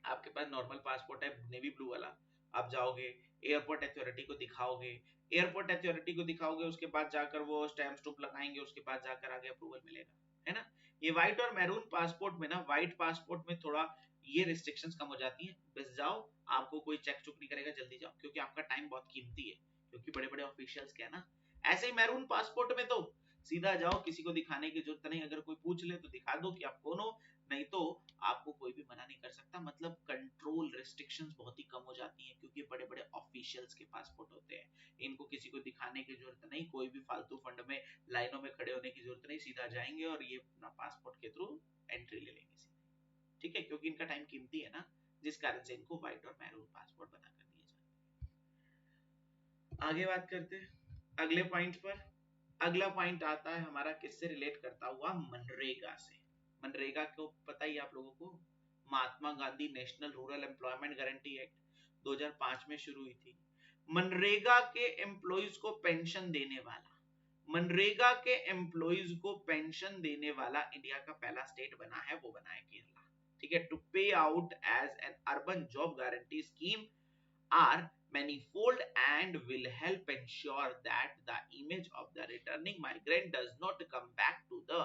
आपके पास नॉर्मल पासपोर्ट है नेवी ब्लू वाला, आप जाओगे एयरपोर्ट अथॉरिटी को दिखाओगे, एयरपोर्ट अथॉरिटी को दिखाओगे, उसके बाद जाकर वो स्टैम्प स्टूप लगाएंगे, उसके बाद जाकर आगे अप्रूवल मिलेगा, है ना। ये व्हाइट और मैरून पासपोर्ट में ना, व्हाइट पासपोर्ट में थोड़ा ये रिस्ट्रिक्शंस कम हो जाती हैं, बस जाओ, आपको कोई चेक चुक नहीं करेगा, जल्दी जाओ, क्योंकि आपका टाइम बहुत कीमती है, क्योंकि बड़े बड़े ऑफिशियल्स क्या है ना, ऐसे ही मैरून पासपोर्ट में तो सीधा जाओ, किसी को दिखाने की जरूरत नहीं, अगर कोई पूछ ले तो दिखा दो कि आप कौन हो, नहीं तो आपको कोई भी मना नहीं कर सकता। मतलब कंट्रोल रिस्ट्रिक्शंस बहुत ही कम हो जाती हैं, क्योंकि बड़े बड़े ऑफिशियल्स के पासपोर्ट होते हैं, इनको किसी को दिखाने की जरूरत नहीं, कोई भी फालतू फंड में लाइनों में खड़े होने की जरूरत नहीं, सीधा जाएंगे और ये अपना पासपोर्ट के थ्रू एंट्री ले लेंगे सीधे, ठीक है, क्योंकि इनका टाइम कीमती है ना, जिस कारण से इनको व्हाइट और मैरून पासपोर्ट बना कर दिए जाते हैं। आगे बात करते हैं अगले पॉइंट पर। अगला पॉइंट आता है हमारा किससे रिलेट करता हुआ, मनरेगा से। मनरेगा को पता ही आप लोगों को, Mahatma Gandhi national rural employment guarantee act 2005 में शुरू हुई थी। मनरेगा के एम्प्लॉइज को पेंशन देने वाला, मनरेगा के एम्प्लॉइज को पेंशन देने वाला इंडिया का पहला स्टेट बना है, वो बना है केरला, ठीक है। To pay out as an urban job guarantee scheme are manifold and will help ensure that the image of the returning migrant does not come back to the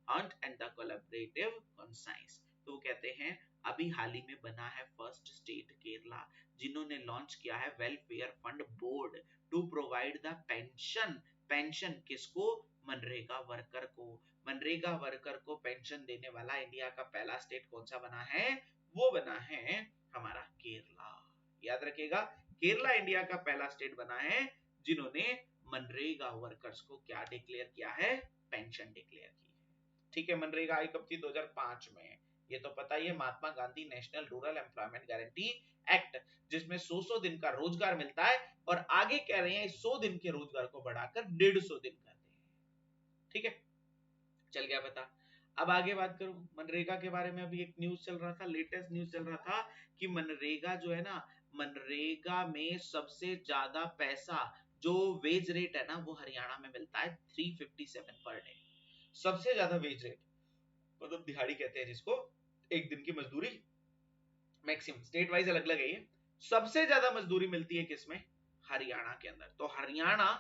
hunt and the collaborative conscience। तो वो कहते हैं अभी हाल ही में बना है फर्स्ट स्टेट केरला, जिन्होंने लॉन्च किया है welfare fund board to provide the pension. Pension किसको, मनरेगा वर्कर को। मनरेगा वर्कर को पेंशन देने वाला इंडिया का पहला स्टेट कौन सा बना है, वो बना है हमारा केरला। याद रखिएगा, केरला इंडिया का पहला स्टेट बना है जिन्होंने मनरेगा वर्कर्स को क्या डिक्लेयर किया है, पेंशन डिक्लेयर की है, ठीक है। मनरेगा आई कब थी, 2005 में, ये तो पता ही है, Mahatma Gandhi national rural employment guarantee act, जिसमें 100 दिन का रोजगार मिलता है, और आगे कह रहे हैं 100 दिन के रोजगार को बढ़ाकर 150 दिन कर दें, ठीक है, चल गया पता। अब आगे बात करूं मनरेगा के बारे में, अभी एक न्यूज चल रहा था, लेटेस्ट न्यूज चल रहा था कि मनरेगा जो है ना, मनरेगा में सबसे ज्यादा पैसा जो वेज रेट है ना, वो हरियाणा में मिलता है 357 पर डे, सबसे ज्यादा वेज रेट, मतलब दिहाड़ी कहते हैं जिसको, एक दिन की मजदूरी, मैक्सिमम स्टेट वाइज अलग अलग है ये, सबसे ज्यादा मजदूरी मिलती है किसमें, हरियाणा के अंदर। तो हरियाणा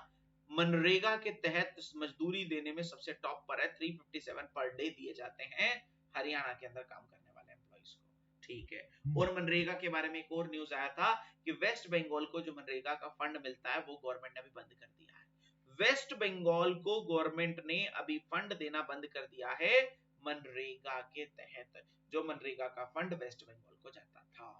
मनरेगा के तहत मजदूरी देने में सबसे टॉप पर है, 357 पर डे दिए जाते हैं हरियाणा के अंदर काम करने वाले एम्प्लॉइज को, ठीक है। और मनरेगा के बारे में एक और न्यूज आया था कि वेस्ट बंगाल को जो मनरेगा का फंड मिलता है, वो गवर्नमेंट ने अभी बंद कर दिया है। वेस्ट बंगाल को गवर्नमेंट ने अभी फंड देना बंद कर दिया है मनरेगा के तहत, जो मनरेगा का फंड वेस्ट बंगाल को जाता था,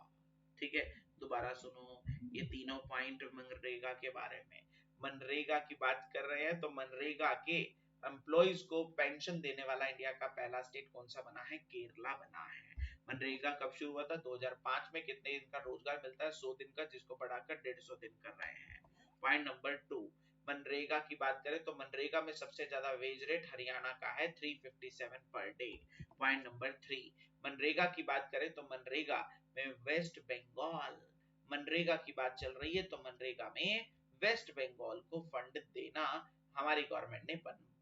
ठीक है। दोबारा सुनो ये तीनों पॉइंट मनरेगा के बारे में। मनरेगा की बात कर रहे हैं तो मनरेगा के एम्प्लॉइज को पेंशन देने वाला इंडिया का पहला स्टेट कौन सा बना है, केरला बना है। मनरेगा कब शुरू हुआ था, 2005 में। कितने दिन का रोजगार मिलता है, 100 दिन का, जिसको बढ़ाकर 150 दिन कर रहे हैं। पॉइंट नंबर 2, मनरेगा की बात करें तो मनरेगा में सबसे ज्यादा वेज रेट हरियाणा का है, 357 per day. Point number 3, MNREGA की बात करें तो मनरेगा में वेस्ट बंगाल, मनरेगा की बात चल रही है तो मनरेगा में वेस्ट बंगाल को फंड देना हमारी गवर्नमेंट ने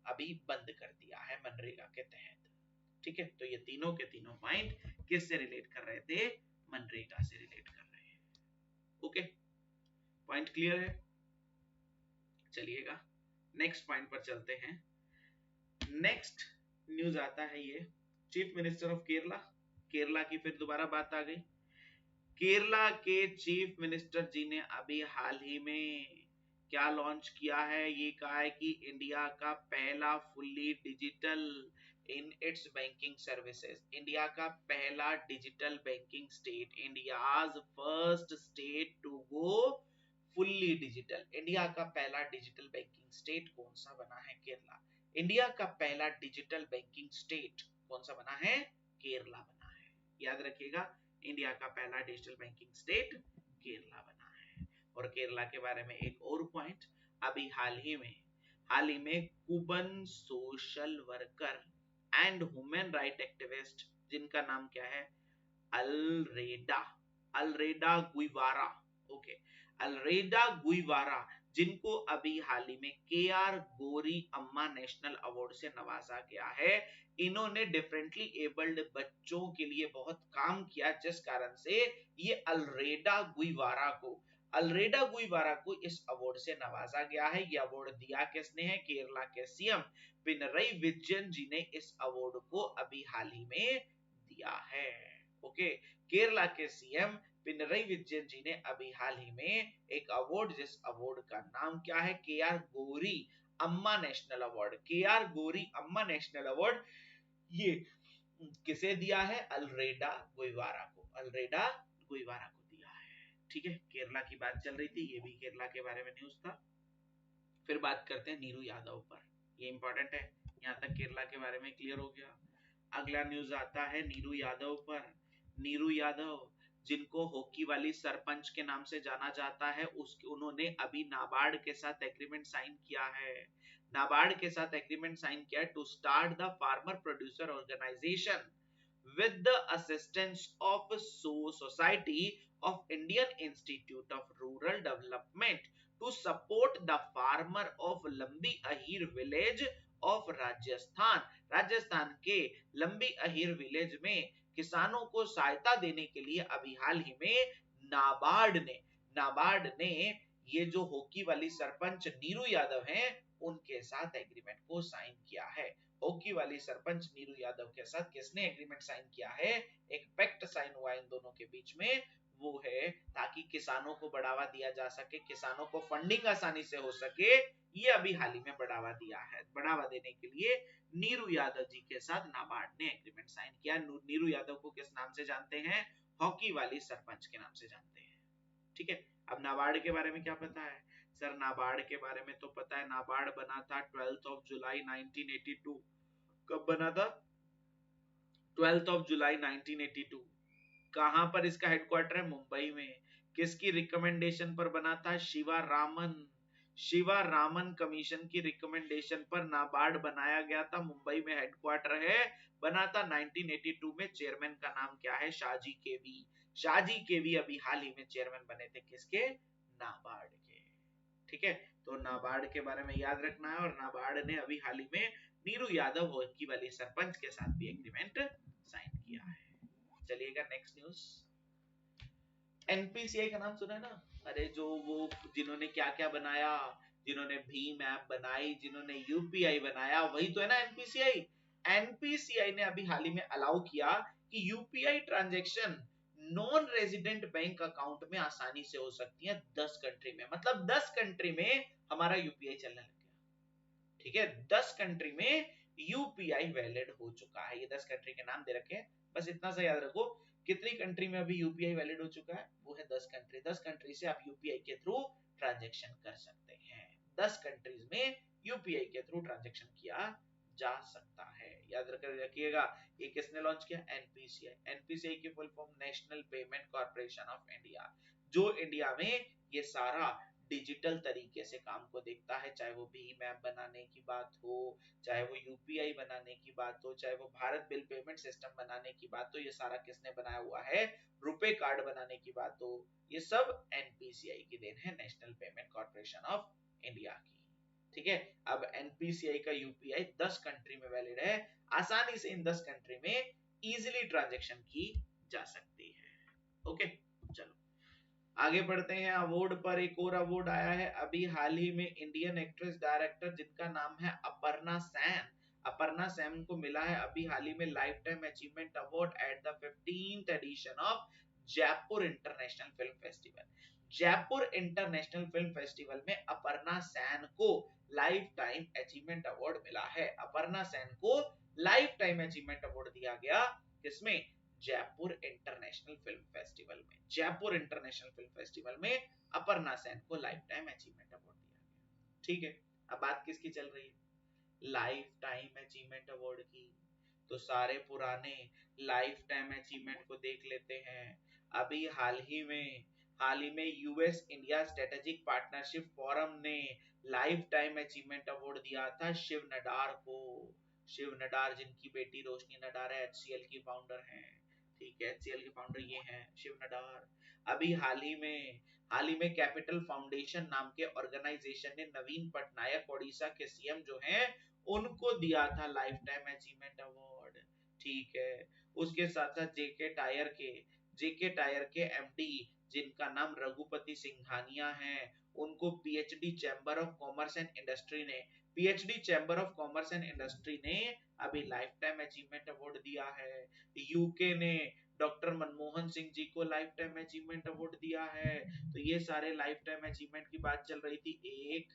अभी बंद कर दिया है मनरेगा के तहत, ठीक है। तो ये तीनों के तीनों पॉइंट किससे रिलेट कर रहे थे, मनरेगा से रिलेट कर रहे हैं, ओके। पॉइंट क्लियर है, चलिएगा नेक्स्ट पॉइंट पर चलते हैं। नेक्स्ट न्यूज आता है ये, chief minister of Kerala, Kerala की फिर दोबारा बात आ गई। केरला के चीफ मिनिस्टर जी ने अभी हाल ही में क्या लॉन्च किया है, ये कहा है कि इंडिया का पहला fully digital in its banking services, India का पहला digital banking state, India's first state to go fully digital. India का पहला डिजिटल बैंकिंग स्टेट कौन सा बना है, केरला। इंडिया का पहला डिजिटल बैंकिंग स्टेट कौन सा बना है, केरला बना है, याद रखिएगा, इंडिया का पहला डिजिटल बैंकिंग स्टेट केरला बना है। और केरला के बारे में एक और पॉइंट, अभी हाल ही में Cuban social worker and human right activist, जिनका नाम क्या है, अल्रेडा, अल्रेडा गुइवारा, ओके, अल्रेडा गुइवारा, जिनको अभी हाल ही में के.आर. गोरी अम्मा नेशनल अवार्ड से नवाजा गया है। इन्होंने डिफरेंटली एबल्ड बच्चों के लिए बहुत काम किया, जिस कारण से ये अल्रेडा गुइवारा को इस अवार्ड से नवाजा गया है। ये अवार्ड दिया किसने है, केरला के सीएम पिनरई विजयन जी ने इस अवार्ड को अभी हाल ही में दिया है, ओके, केरला के सीएम पिनरई विजयन जी ने अभी हाल ही में एक अवार्ड, जिस अवार्ड का नाम क्या है, के आर गौरी अम्मा नेशनल अवार्ड, के आर गौरी अम्मा नेशनल अवार्ड, ये किसे दिया है, अल्फ्रेडा गुइवारा को, अल्फ्रेडा गुइवारा को दिया है। ठीक है, केरला की बात चल रही थी, ये भी केरला के बारे में न्यूज था। फिर बात करते हैं नीरू यादव पर, ये इंपॉर्टेंट है, यहाँ तक केरला के बारे में क्लियर हो गया। अगला न्यूज आता है नीरू यादव पर। नीरू यादव, जिनको हॉकी वाली सरपंच के नाम से जाना जाता है, उसके उन्होंने अभी नाबार्ड के साथ एग्रीमेंट साइन किया है, नाबार्ड के साथ एग्रीमेंट साइन किया to start the farmer producer organisation with the assistance of Society of Indian Institute of Rural Development to support the farmer of लंबी अहीर विलेज ऑफ राजस्थान। राजस्थान के लंबी अहीर विलेज में किसानों को सहायता देने के लिए अभी हाल ही में नाबार्ड ने ये जो हॉकी वाली सरपंच नीरू यादव हैं, उनके साथ एग्रीमेंट को साइन किया है। हॉकी वाली सरपंच नीरू यादव के साथ किसने एग्रीमेंट साइन किया है, एक पैक्ट साइन हुआ इन दोनों के बीच में, वो है ताकि किसानों को बढ़ावा दिया जा सके, किसानों को फंडिंग आसानी से हो सके, ये अभी हाल ही में बढ़ावा दिया है। बढ़ावा देने के लिए नीरू यादव जी के साथ नाबार्ड ने एग्रीमेंट साइन किया। नीरू यादव को किस नाम से जानते हैं, हॉकी वाली सरपंच के नाम से जानते हैं। ठीक है, अब नाबार्ड के बारे में क्या पता है सर, नाबार्ड के बारे में तो पता है, नाबार्ड बना था 12 जुलाई 1982। कब बना था, 12 जुलाई 1982। कहां पर इसका हेडक्वार्टर है, मुंबई में। किसकी रिकमेंडेशन पर बना था, शिवा रामन कमीशन की रिकमेंडेशन पर नाबार्ड बनाया गया था, मुंबई में हेडक्वार्टर है, बना था 1982 में। चेयरमैन का नाम क्या है, शाहजी केवी। शाहजी केवी अभी हाल ही में चेयरमैन बने थे, किसके, नाबार्ड के। ठीक है, तो नाबार्ड के बारे में याद रखना है, और नाबार्ड ने अभी हाल ही में नीरू यादव हॉकी वाली सरपंच के साथ भी एग्रीमेंट साइन किया है। चलिएगा नेक्स्ट न्यूज। एनपीसीआई का नाम सुना है ना, अरे जो वो जिन्होंने क्या क्या बनाया, जिन्होंने भीम ऐप बनाई, जिन्होंने यूपीआई बनाया, वही तो है ना एनपीसीआई। एनपीसीआई ने अभी हाल ही में अलाउ किया कि UPI transaction non resident bank account में आसानी से हो सकती है 10 कंट्री में, मतलब 10 कंट्री में हमारा यूपीआई चलने लग गया। ठीक है, 10 कंट्री में यूपीआई वैलिड हो चुका है। ये 10 कंट्री के नाम दे रखे हैं, बस इतना सा याद रखो, कितनी कंट्री में अभी यूपीआई वैलिड हो चुका है, वो है 10 कंट्री। 10 कंट्री से आप यूपीआई के थ्रू ट्रांजैक्शन कर सकते हैं, 10 कंट्रीज में यूपीआई के थ्रू ट्रांजैक्शन किया जा सकता है। याद रखिएगा, ये किसने लॉन्च किया, एनपीसीआई। एनपीसीआई की full form national payment corporation of India, जो इंडिया में ये सारा डिजिटल तरीके से काम को देखता है, चाहे वो भीम ऐप बनाने की बात हो, चाहे वो यूपीआई बनाने की बात हो, चाहे वो भारत बिल पेमेंट सिस्टम बनाने की बात हो, ये सारा किसने बनाया हुआ है, रुपे कार्ड बनाने की बात हो, ये सब एनपीसीआई की देन है, national payment corporation of India की। ठीक है, अब एनपीसीआई का यूपीआई 10 कंट्री में वैलिड है, आसानी से इन 10 कंट्री में इजीली ट्रांजैक्शन की जा सकती है। ओके, चलो आगे बढ़ते हैं। अवार्ड पर एक और अवार्ड आया है अभी हाल ही में, इंडियन एक्ट्रेस डायरेक्टर जिनका नाम है अपर्णा सेन। अपर्णा सेन को मिला है अभी हाल ही में life time achievement award at the 15th edition of Jaipur international film festival. Jaipur international film festival में अपर्णा सेन को लाइफ टाइम अचीवमेंट अवार्ड मिला है। अपर्णा सेन को लाइफ टाइम अचीवमेंट अवार्ड दिया गया, किसमें, जयपुर इंटरनेशनल फिल्म फेस्टिवल में। जयपुर इंटरनेशनल फिल्म फेस्टिवल में अपर्णा सेन को लाइफ टाइम अचीवमेंट अवार्ड दिया गया। ठीक है, अब बात किसकी चल रही है, लाइफ टाइम अचीवमेंट अवार्ड की। तो सारे पुराने लाइफ टाइम अचीवमेंट को देख लेते हैं। अभी हाल ही में US India strategic partnership forum ने लाइफ टाइम अचीवमेंट अवार्ड दिया था शिव नडार को। शिव नडार जिनकी बेटी रोशनी नडार है, एचसीएल की फाउंडर हैं। ठीक है, एचसीएल के फाउंडर ये हैं शिव नडार। अभी हाल ही में कैपिटल फाउंडेशन नाम के ऑर्गेनाइजेशन ने नवीन पटनायक ओडिशा के सीएम जो हैं, उनको दिया था लाइफ टाइम अचीवमेंट अवार्ड। ठीक है, उसके साथ साथ जेके टायर के एमडी जिनका नाम रघुपति सिंघानिया है, उनको PhD chamber of commerce and industry ने अभी लाइफ टाइम अचीवमेंट अवार्ड दिया है। यूके ने डॉक्टर मनमोहन सिंह जी को लाइफ टाइम अचीवमेंट अवार्ड दिया है। तो ये सारे लाइफ टाइम अचीवमेंट की बात चल रही थी, 1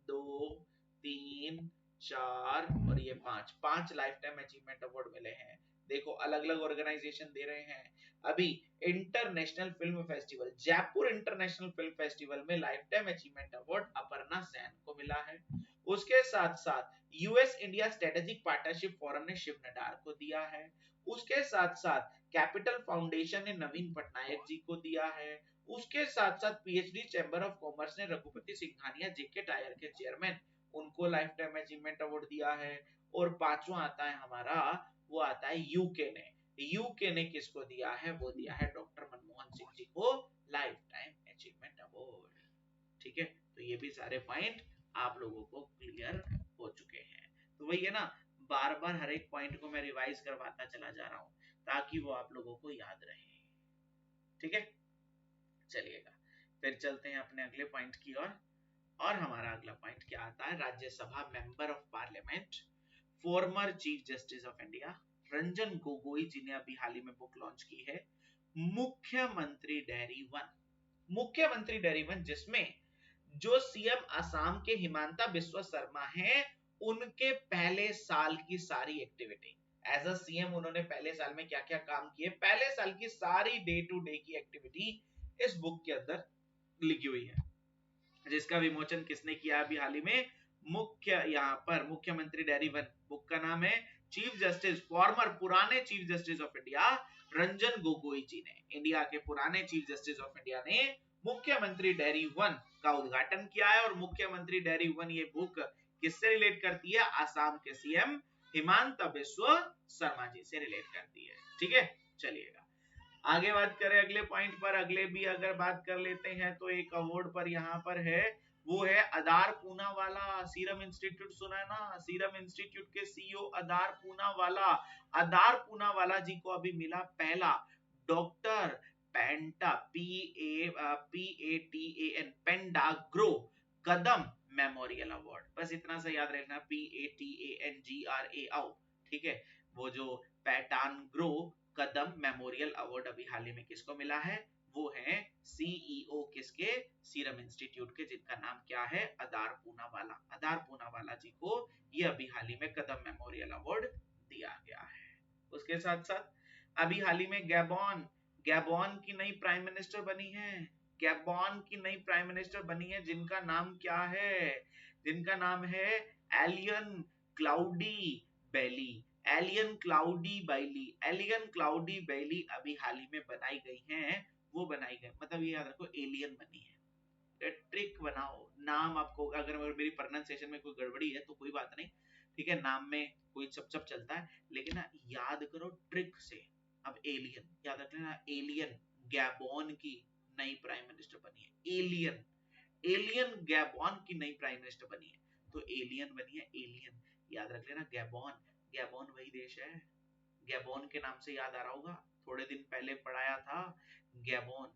2 3 4 और ये 5 लाइफ टाइम अचीवमेंट अवार्ड मिले हैं। देखो अलग अलग ऑर्गेनाइजेशन दे रहे हैं। अभी international film festival, Jaipur international film festival में life time achievement award Aparna Sen को मिला है। उसके साथ साथ US India strategic partnership forum ने शिव नडार को दिया है। उसके साथ साथ कैपिटल फाउंडेशन ने नवीन पटनायक जी को दिया है। उसके साथ साथ पीएचडी चैम्बर ऑफ कॉमर्स ने रघुपति सिंघानिया जेके टायर के चेयरमैन, उनको लाइफ टाइम अचीवमेंट अवार्ड दिया है। और पांचवा आता है हमारा, वो आता है यूके ने। यूके ने किसको दिया है? वो दिया है डॉक्टर मनमोहन सिंह जी को लाइफ टाइम अचीवमेंट अवार्ड। ठीक है, तो ये भी सारे पॉइंट आप लोगों को क्लियर हो चुके हैं। तो वही है ना, बार बार हर एक पॉइंट को मैं रिवाइज करवाता चला जा रहा हूं ताकि वो आप लोगों को याद रहे। ठीक है, चलिएगा फिर चलते हैं अपने अगले पॉइंट की ओर। और हमारा अगला पॉइंट क्या आता है? Rajya Sabha member of parliament former chief justice of India Ranjan Gogoi ji ने अभी हाल ही में बुक लॉन्च की है, मुख्यमंत्री डायरी 1। मुख्यमंत्री डायरी 1, जिसमें जो सीएम असम के हिमांता बिस्वा शर्मा हैं, उनके पहले साल की सारी एक्टिविटी एज अ सीएम, उन्होंने पहले साल में क्या क्या काम किए, पहले साल की सारी डे टू डे की एक्टिविटी इस बुक के अंदर लिखी हुई है, जिसका विमोचन किसने किया अभी हाल ही में? यहाँ पर मुख्यमंत्री डायरी 1 बुक का नाम है चीफ जस्टिस, फॉर्मर पुराने chief justice of India Ranjan Gogoi ji ने, इंडिया के पुराने चीफ जस्टिस ऑफ इंडिया ने मुख्यमंत्री डायरी 1 का उद्घाटन किया है। और मुख्यमंत्री डायरी 1 ये बुक किससे रिलेट करती है? आसाम के सीएम हिमांता बिस्वा शर्मा जी से रिलेट करती है। ठीक है, चलिएगा आगे बात करें अगले पॉइंट पर। अगले भी अगर बात कर लेते हैं तो एक अवार्ड पर यहाँ पर है, वो है अदार पूनावाला। सीरम इंस्टीट्यूट सुना है ना? सीरम इंस्टीट्यूट के सीईओ अदार पूनावाला, अदार पूनावाला जी को अभी मिला पहला डॉक्टर पेंटा PATAN पेंडाग्रो कदम मेमोरियल अवार्ड। बस इतना सा याद रखना, PATANGRAO। ठीक है, वो जो पैटानग्रो कदम मेमोरियल अवार्ड अभी हाल ही में किसको मिला है? वो है सीईओ किसके? सीरम इंस्टीट्यूट के, जिनका नाम क्या है? अदार पूनावाला। अदार पूनावाला जी को ये अभी हाल ही में कदम मेमोरियल अवार्ड दिया गया है। उसके साथ साथ अभी हाल ही में गैबॉन, गैबॉन की नई प्राइम मिनिस्टर बनी है। गैबॉन की नई प्राइम मिनिस्टर बनी है, जिनका नाम क्या है? जिनका नाम है एलियन क्लाउडी बैली। एलियन क्लाउडी बैली, एलियन क्लाउडी बैली अभी हाल ही में बनाई गई हैं। वो बनाई गई, मतलब ये याद रखो एलियन बनी है। ट्रिक बनाओ, नाम आपको अगर मेरी प्रोनाउंसिएशन में कोई गड़बड़ी है तो कोई बात नहीं, ठीक है, नाम में कोई चप चलता है, लेकिन ना याद करो ट्रिक से। अब एलियन याद रख लेना, एलियन गैबॉन की नई प्राइम मिनिस्टर बनी है। एलियन, एलियन गैबॉन की नई प्राइम मिनिस्टर बनी है, तो एलियन बनी है, एलियन याद रख लेना। गैबॉन, गैबोन वही देश है, गैबोन के नाम से याद आ रहा होगा, थोड़े दिन पहले पढ़ाया था। गैबोन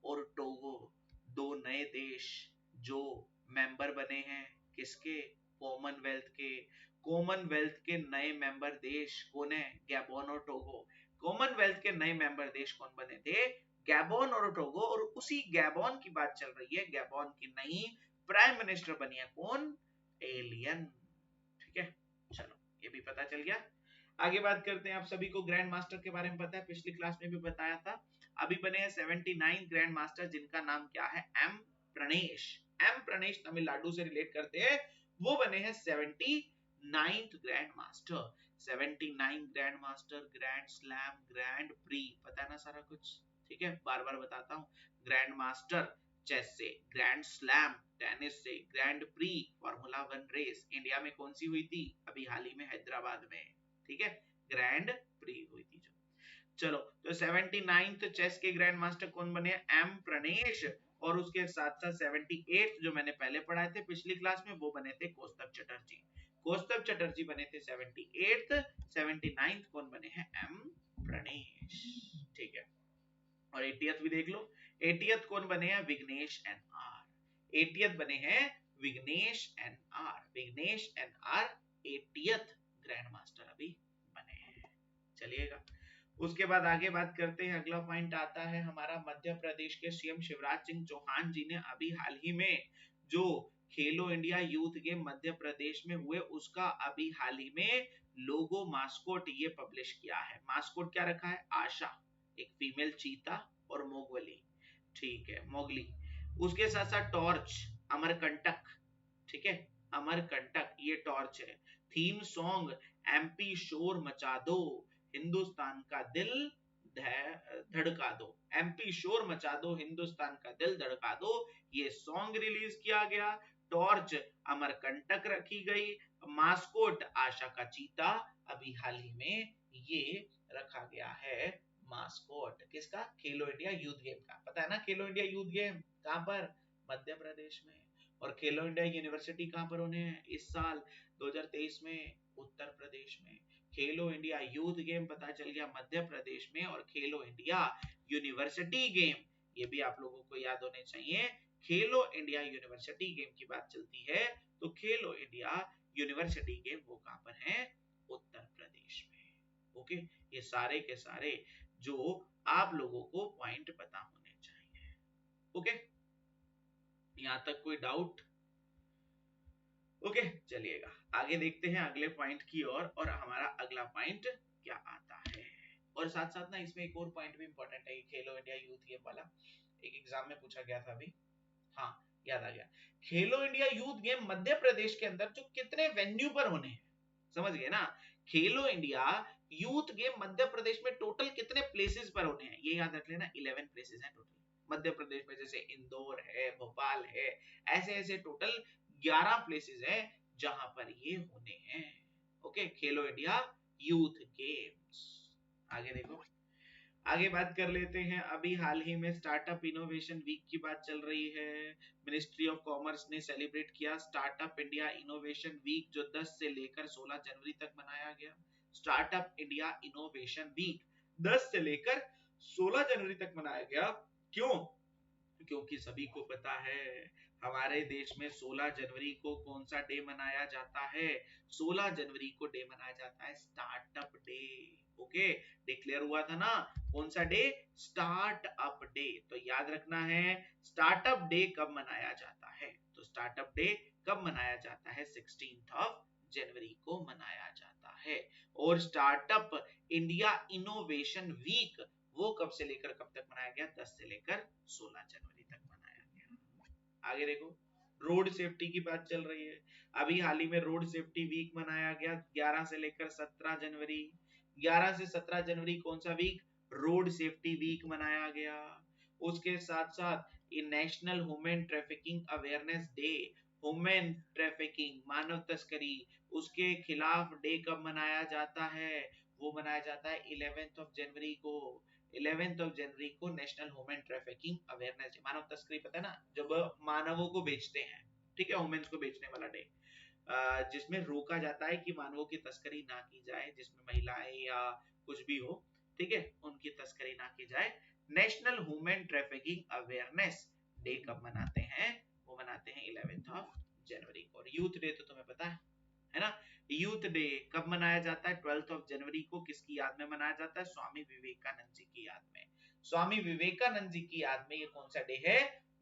और टोगो, दो नए देश जो मेंबर बने हैं किसके? कॉमनवेल्थ के। कॉमनवेल्थ के नए मेंबर देश कौन है? गैबोन और टोगो। कॉमनवेल्थ के नए मेंबर देश कौन बने थे? गैबोन और टोगो। और उसी गैबोन की बात चल रही है, गैबोन की नई प्राइम मिनिस्टर बनी है कौन? एलियन। ठीक है, चलो ये भी पता चल गया। आगे बात करते हैं, आप सभी को ग्रैंड मास्टर के बारे में पता है, पिछली क्लास में भी बताया था। अभी बने हैं 79 ग्रैंड मास्टर, जिनका नाम क्या है? एम प्रणेश। एम प्रणेश तमिलनाडु से रिलेट करते हैं, वो बने हैं 79th grand master. 79 grand master, grand slam, grand pre, पता है ना सारा कुछ? ठीक है, बार बार बताता हूँ। ग्रैंड मास्टर चेस से, ग्रैंड स्लैम टेनिस से, grand prix formula 1 race India में कौन सी हुई थी? अभी हाल ही में हैदराबाद में। ठीक है, ग्रैंड प्री हुई थी जो। चलो, तो 79th चेस के ग्रैंड मास्टर कौन बने? एम प्रणेश। और उसके साथ साथ 78th जो मैंने पहले पढ़ाए थे पिछली क्लास में, वो बने थे कौस्तभ चटर्जी। कौस्तभ चटर्जी बने थे 78th। 79th कौन बने हैं? एम प्रणेश। ठीक है, और 80th भी देख लो, 80th कौन बने हैं? Vighnesh N R. 80th बने हैं Vighnesh N R. Vighnesh N R 80th grandmaster अभी बने हैं। चलिएगा, उसके बाद आगे बात करते हैं, अगला पॉइंट आता है हमारा, मध्य प्रदेश के सीएम शिवराज सिंह चौहान जी ने अभी हाल ही में जो खेलो India youth game Madhya Pradesh में हुए उसका अभी हाल ही में लोगो मास्कोट ये पब्लिश किया है। मास्कोट क्या रखा है? आशा, एक फीमेल चीता और मोगली, ठीक है, मोगली। उसके साथ साथ टॉर्च, अमरकंटक, ठीक है, अमरकंटक ये टॉर्च है। थीम सॉन्ग एमपी शोर मचा दो, हिंदुस्तान का दिल धड़का दो, एमपी शोर मचा दो, हिंदुस्तान का दिल धड़का दो, ये सॉन्ग रिलीज किया गया। टॉर्च अमरकंटक रखी गई, मास्कोट आशा का चीता अभी हाल ही में ये रखा गया है। मास्कोट किसका? खेलो इंडिया यूथ गेम का। पता है ना खेलो इंडिया यूथ गेम कहां पर? मध्य प्रदेश में। और खेलो इंडिया यूनिवर्सिटी कहां पर होने हैं इस साल 2023 में? उत्तर प्रदेश में। खेलो इंडिया यूथ गेम पता चल गया मध्य प्रदेश में, और खेलो इंडिया यूनिवर्सिटी गेम ये भी आप लोगों को याद होने चाहिए। खेलो इंडिया यूनिवर्सिटी गेम की बात चलती है तो खेलो इंडिया यूनिवर्सिटी गेम वो कहां पर है? उत्तर प्रदेश में। ओके, ये सारे के सारे जो आप लोगों को पॉइंट पता होने चाहिए। ओके, यहां तक कोई डाउट? ओके, चलिएगा आगे देखते हैं अगले पॉइंट की ओर, और हमारा अगला पॉइंट क्या आता है। और साथ साथ ना इसमें एक और पॉइंट भी इंपॉर्टेंट है, खेलो इंडिया यूथ गेम वाला एक एग्जाम में पूछा गया था अभी। हाँ, याद आ गया। खेलो India youth game Madhya Pradesh के अंदर जो कितने वेन्यू पर होने हैं, समझ गए ना? खेलो India youth game Madhya Pradesh में टोटल कितने प्लेसेस पर होने हैं ये याद रख लेना। 11 प्लेसेस हैं टोटल मध्य प्रदेश में, जैसे इंदौर है, भोपाल है, ऐसे ऐसे टोटल 11 प्लेसेस है जहां पर ये होने हैं। ओके, खेलो इंडिया यूथ गेम्स। आगे देखो, आगे बात कर लेते हैं। अभी हाल ही में स्टार्टअप इनोवेशन वीक की बात चल रही है। मिनिस्ट्री ऑफ कॉमर्स ने सेलिब्रेट किया स्टार्टअप इंडिया इनोवेशन वीक, जो 10 से लेकर 16 जनवरी तक मनाया गया। स्टार्टअप इंडिया इनोवेशन वीक 10 से लेकर 16 जनवरी तक मनाया गया। क्यों? क्योंकि सभी को पता है हमारे देश में 16 जनवरी को कौन सा डे मनाया जाता है? 16 जनवरी को डे मनाया जाता है स्टार्टअप डे। ओके, डिक्लेयर हुआ था ना कौन सा डे? Startup day. तो याद रखना है स्टार्टअप डे कब मनाया जाता है। तो स्टार्टअप डे कब मनाया जाता है? 16 जनवरी को मनाया जाता है। और स्टार्टअप इंडिया इनोवेशन वीक वो कब से लेकर कब तक मनाया गया? 10 से लेकर 16 जनवरी तक मनाया गया। आगे देखो, रोड सेफ्टी की बात चल रही है। अभी हाल ही में रोड सेफ्टी वीक मनाया गया 11 से लेकर 17 जनवरी। 11 से 17 जनवरी कौन सा वीक? रोड सेफ्टी वीक मनाया गया। उसके साथ साथ ये national women trafficking awareness day, women trafficking मानव तस्करी उसके खिलाफ डे कब मनाया जाता है? वो मनाया जाता है 11 जनवरी को। 11 जनवरी को national women trafficking awareness day. मानव तस्करी पता है ना, जब मानवों को बेचते हैं, ठीक है, वुमेन्स को बेचने वाला डे, जिसमें रोका जाता है कि मानवों की तस्करी ना की जाए, जिसमें महिलाएं या कुछ भी हो, ठीक है, उनकी तस्करी ना की जाए। National women trafficking awareness day कब मनाते हैं? वो मनाते हैं 11 जनवरी को। और यूथ डे तो तुम्हें पता है ना? यूथ डे कब मनाया जाता है? 12 जनवरी को। किसकी याद में मनाया जाता है? स्वामी विवेकानंद जी की याद में। स्वामी विवेकानंद जी की याद में ये कौन सा डे है?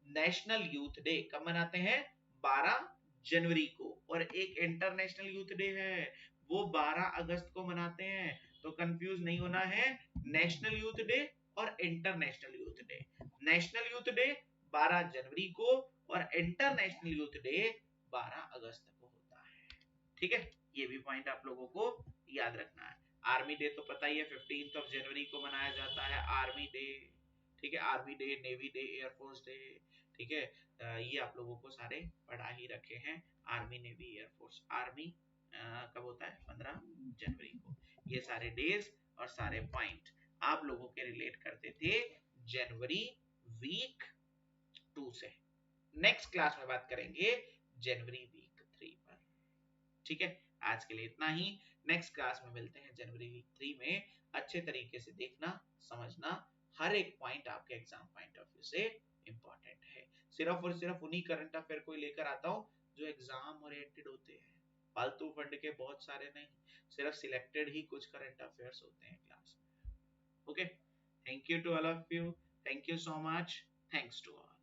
National youth day. कब मनाते हैं? 12 जनवरी को। और एक इंटरनेशनल यूथ डे है, वो 12 अगस्त को मनाते हैं। तो कंफ्यूज नहीं होना है, नेशनल यूथ डे और international youth day. National youth day 12 जनवरी को और इंटरनेशनल यूथ डे 12 अगस्त को होता है। ठीक है, ये भी पॉइंट आप लोगों को याद रखना है। आर्मी डे तो पता ही है 15 जनवरी को मनाया जाता है, आर्मी डे। ठीक है, army day, navy day, air force day. ठीक है, ये आप लोगों को सारे पढ़ा ही रखे हैं। Army, navy, air force. आर्मी कब होता है? 15 जनवरी को। ये सारे डेज और सारे पॉइंट आप लोगों के रिलेट करते थे जनवरी वीक 2 से। नेक्स्ट क्लास में बात करेंगे जनवरी वीक 3 पर। ठीक है, आज के लिए इतना ही। नेक्स्ट क्लास में मिलते हैं जनवरी वीक 3 में। अच्छे तरीके से देखना, समझना, हर एक पॉइंट आपके एग्जाम पॉइंट ऑफ व्यू से इंपॉर्टेंट है। सिर्फ और सिर्फ उन्हीं करंट अफेयर को लेकर आता हूं जो एग्जाम ओरिएंटेड होते हैं। फालतू फंड के बहुत सारे नहीं, सिर्फ सिलेक्टेड ही कुछ करंट अफेयर्स होते हैं क्लास में। Okay, thank you to all of you. Thank you so much. Thanks to all.